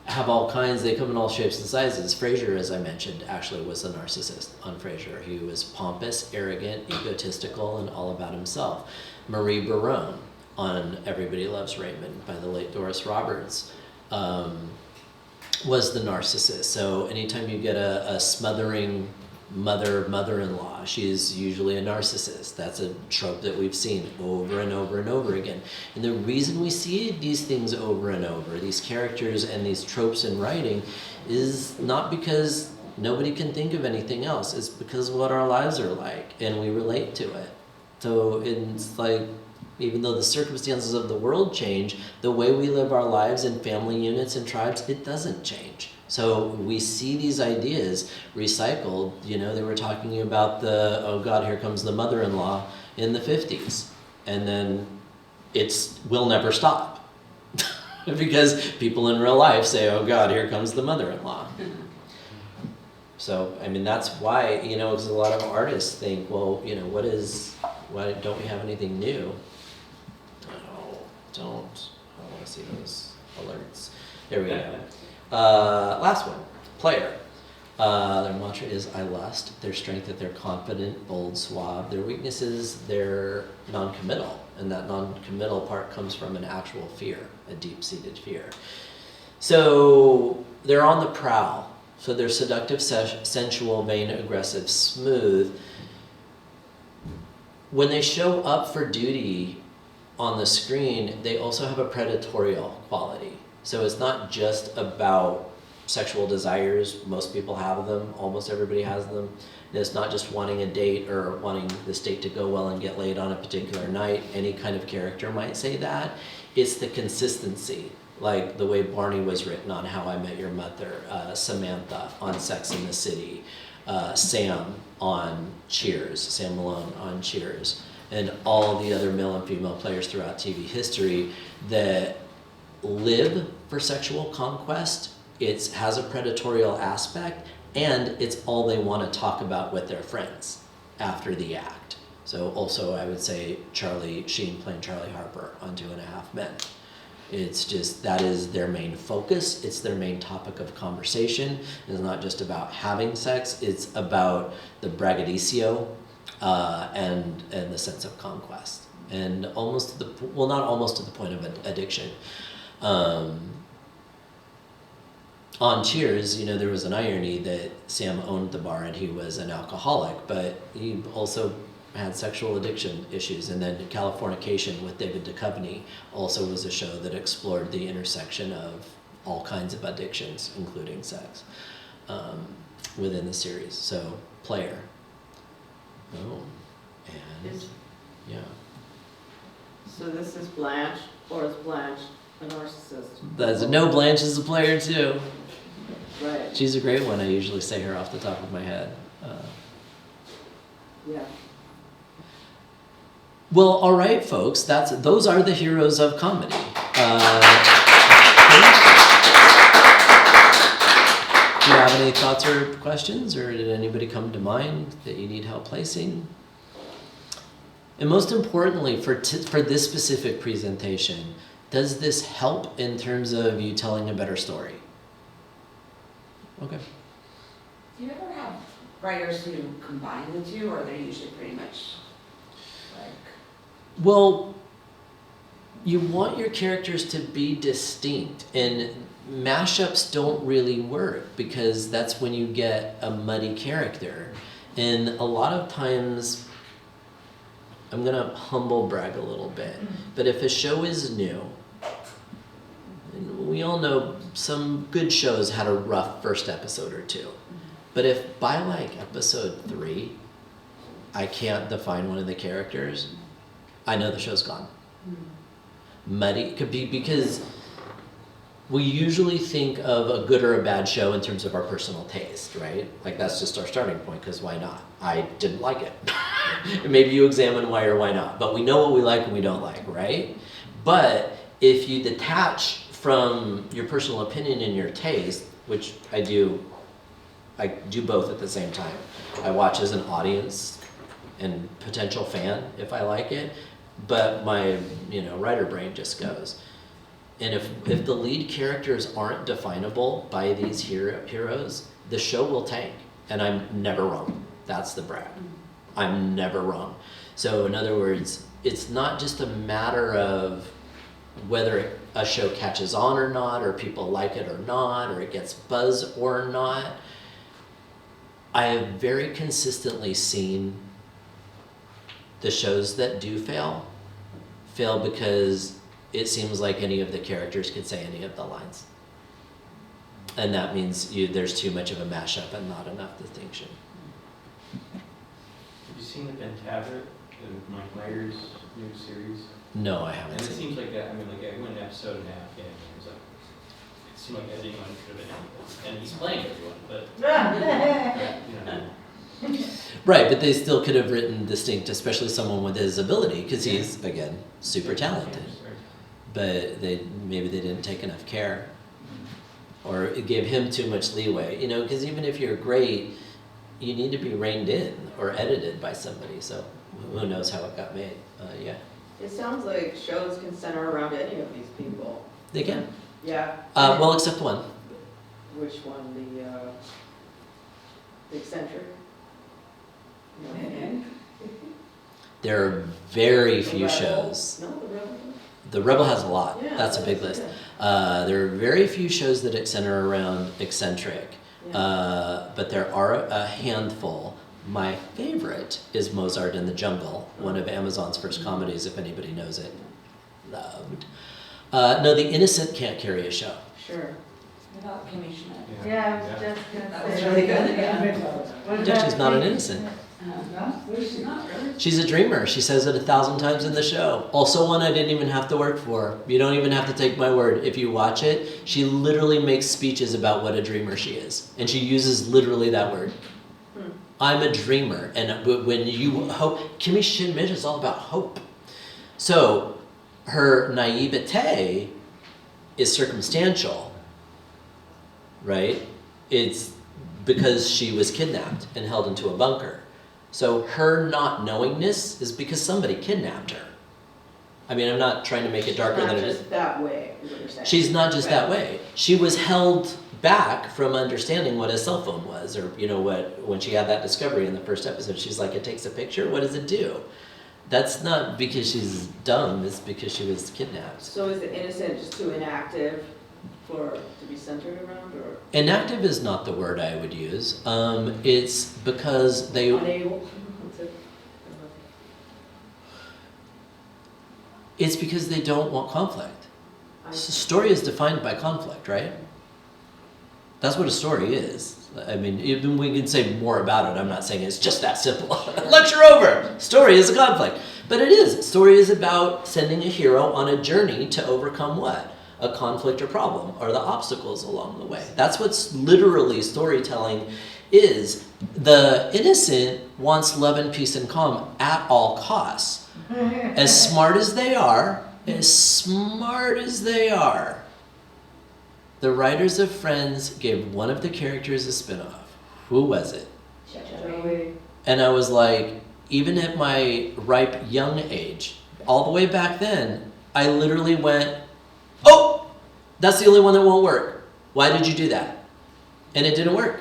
have all kinds, they come in all shapes and sizes. Frasier, as I mentioned, actually was a narcissist on Frasier. He was pompous, arrogant, egotistical, and all about himself. Marie Barone on Everybody Loves Raymond by the late Doris Roberts was the narcissist. So anytime you get a smothering mother-in-law, she's usually a narcissist. That's a trope that we've seen over and over and over again. And the reason we see these things over and over, these characters and these tropes in writing, is not because nobody can think of anything else. It's because of what our lives are like, and we relate to it. So it's like, even though the circumstances of the world change, the way we live our lives in family units and tribes, it doesn't change. So we see these ideas recycled. You know, they were talking about the, oh God, here comes the mother-in-law in the 50s. And then will never stop. Because people in real life say, oh God, here comes the mother-in-law. So, I mean, that's why, you know, because a lot of artists think, well, you know, why don't we have anything new? No, don't. I want to see those alerts. There we go. Last one, player. Their mantra is I lust. Their strength that they're confident, bold, suave. Their weaknesses, they're non-committal. And that non-committal part comes from an actual fear, a deep-seated fear. So they're on the prowl. So they're seductive, sensual, vain, aggressive, smooth. When they show up for duty on the screen, they also have a predatorial quality. So it's not just about sexual desires. Most people have them. Almost everybody has them. And it's not just wanting a date or wanting this date to go well and get laid on a particular night. Any kind of character might say that. It's the consistency, like the way Barney was written on How I Met Your Mother, Samantha on Sex and the City, Sam on Cheers, Sam Malone on Cheers, and all the other male and female players throughout TV history that live for sexual conquest. It has a predatorial aspect, and it's all they want to talk about with their friends after the act. So also I would say Charlie Sheen playing Charlie Harper on 2.5 Men. It's just, that is their main focus. It's their main topic of conversation. It's not just about having sex. It's about the braggadocio and the sense of conquest. And almost to the, well, not almost to the point of addiction. On Cheers, you know, there was an irony that Sam owned the bar and he was an alcoholic, but he also had sexual addiction issues. And then Californication with David Duchovny also was a show that explored the intersection of all kinds of addictions, including sex, within the series. So, player. Oh, and yeah. So this is Blanche, or is Blanche a narcissist? No, Blanche is a player too. Right, She's a great one. I usually say her off the top of my head. yeah. Well, all right, folks. Those are the heroes of comedy. Do you have any thoughts or questions, or did anybody come to mind that you need help placing? And most importantly, for this specific presentation, does this help in terms of you telling a better story? Okay. Do you ever have writers who combine the two, or are they usually pretty much like? Well, you want your characters to be distinct, and mashups don't really work because that's when you get a muddy character. And a lot of times, I'm gonna humble brag a little bit, but if a show is new, and we all know some good shows had a rough first episode or two, but if by like episode 3, I can't define one of the characters, I know the show's gone. Muddy could be because we usually think of a good or a bad show in terms of our personal taste, right? Like that's just our starting point, because why not? I didn't like it. And maybe you examine why or why not, but we know what we like and we don't like, right? But if you detach from your personal opinion and your taste, which I do both at the same time. I watch as an audience and potential fan if I like it, but my writer brain just goes. And if the lead characters aren't definable by these heroes, the show will tank. And I'm never wrong. That's the brag. I'm never wrong. So in other words, it's not just a matter of whether a show catches on or not, or people like it or not, or it gets buzz or not. I have very consistently seen the shows that do fail because it seems like any of the characters could say any of the lines. And that means there's too much of a mashup and not enough distinction. Have you seen the Pentaveret, the Mike Myers new series? No, I haven't And it seen. seems like that. I mean, like I went an episode and a half in, and it was like, it's seem like everyone could have been, and he's playing everyone, but, you know. Right, but they still could have written distinct, especially someone with his ability, because he's, again, super talented. But maybe they didn't take enough care, or it gave him too much leeway. You know, because even if you're great, you need to be reined in or edited by somebody. So who knows how it got made? Yeah, It sounds like shows can center around any of these people. they can. Yeah. Well, except one. Which one? The eccentric? No. There are very The few Rebel? shows. No, the Rebel. The Rebel has a lot. Yeah, That's a big that's- list. yeah. There are very few shows that center around eccentric, Yeah. but there are a handful. My favorite is Mozart in the Jungle, one of Amazon's first comedies, if anybody knows it. Loved. No, The Innocent can't carry a show. Sure. Without Kimmy Schmidt. Yeah, I was just gonna That was say. really good, yeah. What Yeah, about she's not an Kate? innocent. She's not really. She's a dreamer. She says it 1,000 times in the show. Also one I didn't even have to work for. You don't even have to take my word. If you watch it, she literally makes speeches about what a dreamer she is. And she uses literally that word. I'm a dreamer. And when you hope, Kimmy Schmidt is all about hope. So her naivete is circumstantial, right? It's because she was kidnapped and held into a bunker. So her not knowingness is because somebody kidnapped her. I mean, I'm not trying to make it darker than it Not is. just that way, is what you're saying. She's not just that way. She was held back from understanding what a cell phone was, or you know what, when she had that discovery in the first episode, she's like, it takes a picture, what does it do? That's not because she's dumb, it's because she was kidnapped. So is the innocent just too inactive to be centered around, or Inactive is not the word I would use. It's because they, unable to? it's because they don't want conflict. I- Story is defined by conflict, right? That's what a story is. I mean, even we can say more about it. I'm not saying it's just that simple. Lecture over! Story is a conflict. But it is. Story is about sending a hero on a journey to overcome what? A conflict or problem, or the obstacles along the way. That's what's literally storytelling is. The innocent wants love and peace and calm at all costs. As smart as they are, the writers of Friends gave one of the characters a spinoff. Who was it? Joey. And I was like, even at my ripe young age, all the way back then, I literally went, oh, that's the only one that won't work. Why did you do that? And it didn't work.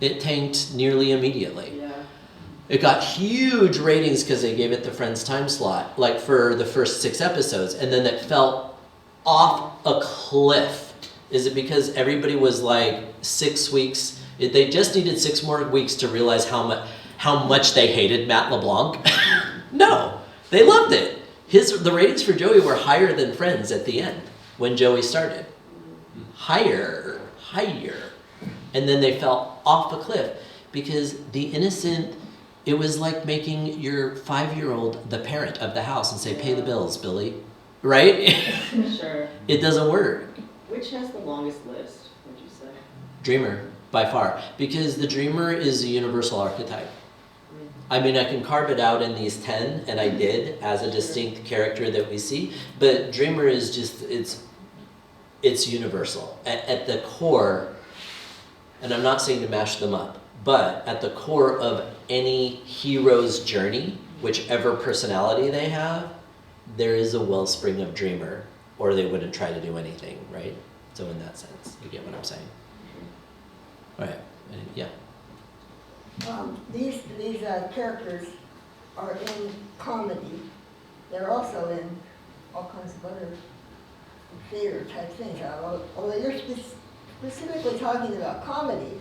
It tanked nearly immediately. Yeah. It got huge ratings because they gave it the Friends time slot, like for the first 6 episodes, and then it fell off a cliff. Is it because everybody was like 6 weeks? They just needed 6 more weeks to realize how much they hated Matt LeBlanc? No, they loved it. The ratings for Joey were higher than Friends at the end when Joey started. Higher. And then they fell off a cliff because the innocent, it was like making your 5-year-old the parent of the house and say, pay the bills, Billy. Right? Sure. It doesn't work. Which has the longest list, would you say? Dreamer, by far. Because the dreamer is a universal archetype. I mean, I can carve it out in these 10, and I did, as a distinct character that we see, but dreamer is just, it's universal. At the core, and I'm not saying to mash them up, but at the core of any hero's journey, whichever personality they have, there is a wellspring of dreamer, or they wouldn't try to do anything, right? So in that sense, you get what I'm saying. All right, yeah. These characters are in comedy. They're also in all kinds of other theater type things. Although you're specifically talking about comedy,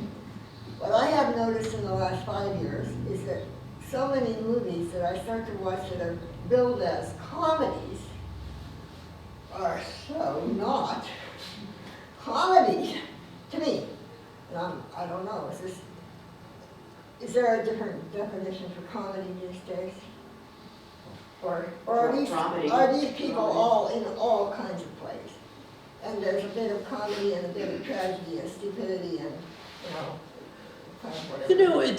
what I have noticed in the last 5 years is that so many movies that I start to watch that are billed as comedies are so not comedies to me. And I don't know, is there a different definition for comedy these days? Or are these Dramedy. are these people all in all kinds of plays? and there's a bit of comedy and a bit of tragedy and stupidity and, kind of whatever.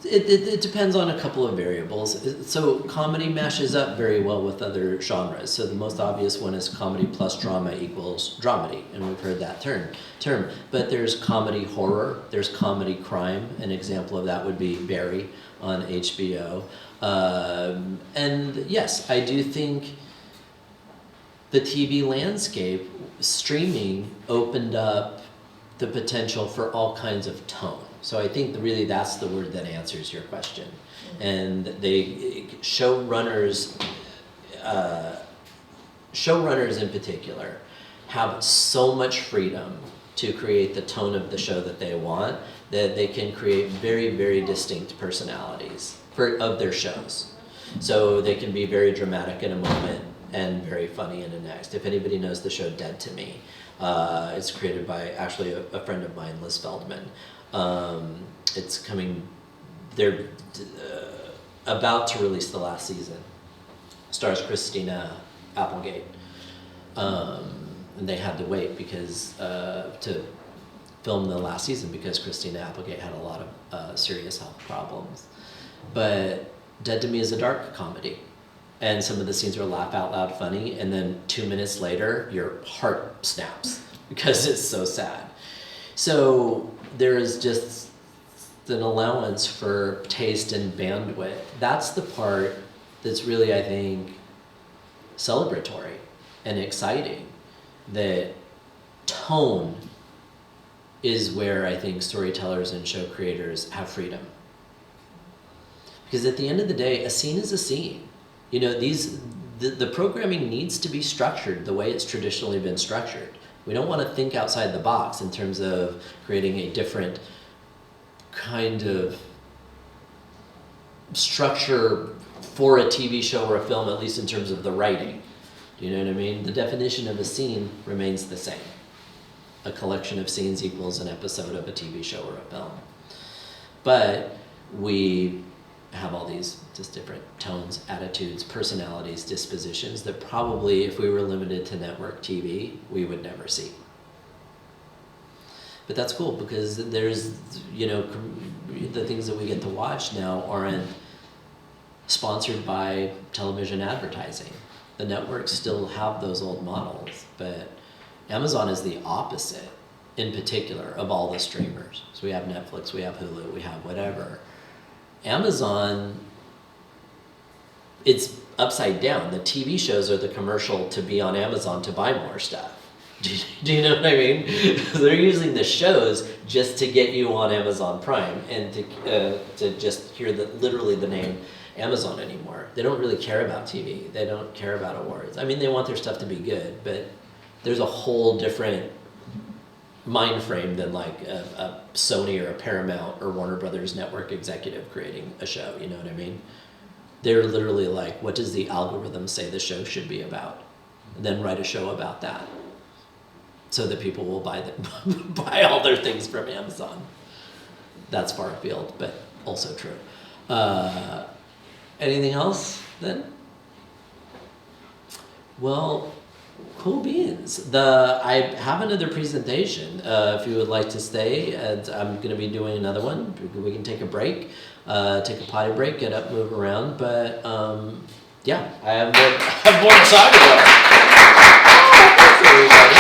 It depends on a couple of variables. So comedy mashes up very well with other genres. So the most obvious one is comedy plus drama equals dramedy, and we've heard that term. But there's comedy horror, there's comedy crime. An example of that would be Barry on HBO. And yes, I do think the TV landscape, streaming opened up the potential for all kinds of tone. So I think really that's the word that answers your question. And showrunners in particular have so much freedom to create the tone of the show that they want, that they can create very, very distinct personalities of their shows. So they can be very dramatic in a moment and very funny in the next. If anybody knows the show Dead to Me, it's created by actually a friend of mine, Liz Feldman. It's coming, they're about to release the last season. Stars Christina Applegate. And they had to wait because to film the last season because Christina Applegate had a lot of serious health problems. But Dead to Me is a dark comedy. And some of the scenes are laugh out loud funny, and then 2 minutes later, your heart snaps because it's so sad. So there is just an allowance for taste and bandwidth. That's the part that's really, I think, celebratory and exciting. That tone is where I think storytellers and show creators have freedom. Because at the end of the day, a scene is a scene. The programming needs to be structured the way it's traditionally been structured. We don't want to think outside the box in terms of creating a different kind of structure for a TV show or a film, at least in terms of the writing. Do you know what I mean? The definition of a scene remains the same. A collection of scenes equals an episode of a TV show or a film. But we have all these just different tones, attitudes, personalities, dispositions that probably, if we were limited to network TV, we would never see. But that's cool because there's, the things that we get to watch now aren't sponsored by television advertising. The networks still have those old models, but Amazon is the opposite, in particular, of all the streamers. So we have Netflix, we have Hulu, we have whatever. Amazon, it's upside down. The TV shows are the commercial to be on Amazon to buy more stuff. Do you know what I mean? They're using the shows just to get you on Amazon Prime and to just hear literally the name Amazon anymore. They don't really care about TV. They don't care about awards. I mean, they want their stuff to be good, but there's a whole different mind frame than like a Sony or a Paramount or Warner Brothers network executive creating a show, you know what I mean? They're literally like, what does the algorithm say the show should be about? And then write a show about that so that people will buy all their things from Amazon. That's far afield, but also true. Anything else then? Well, cool beans. I have another presentation. If you would like to stay, and I'm going to be doing another one. We can take a break, take a potty break, get up, move around. But yeah, I have more to talk about. Thanks, everybody.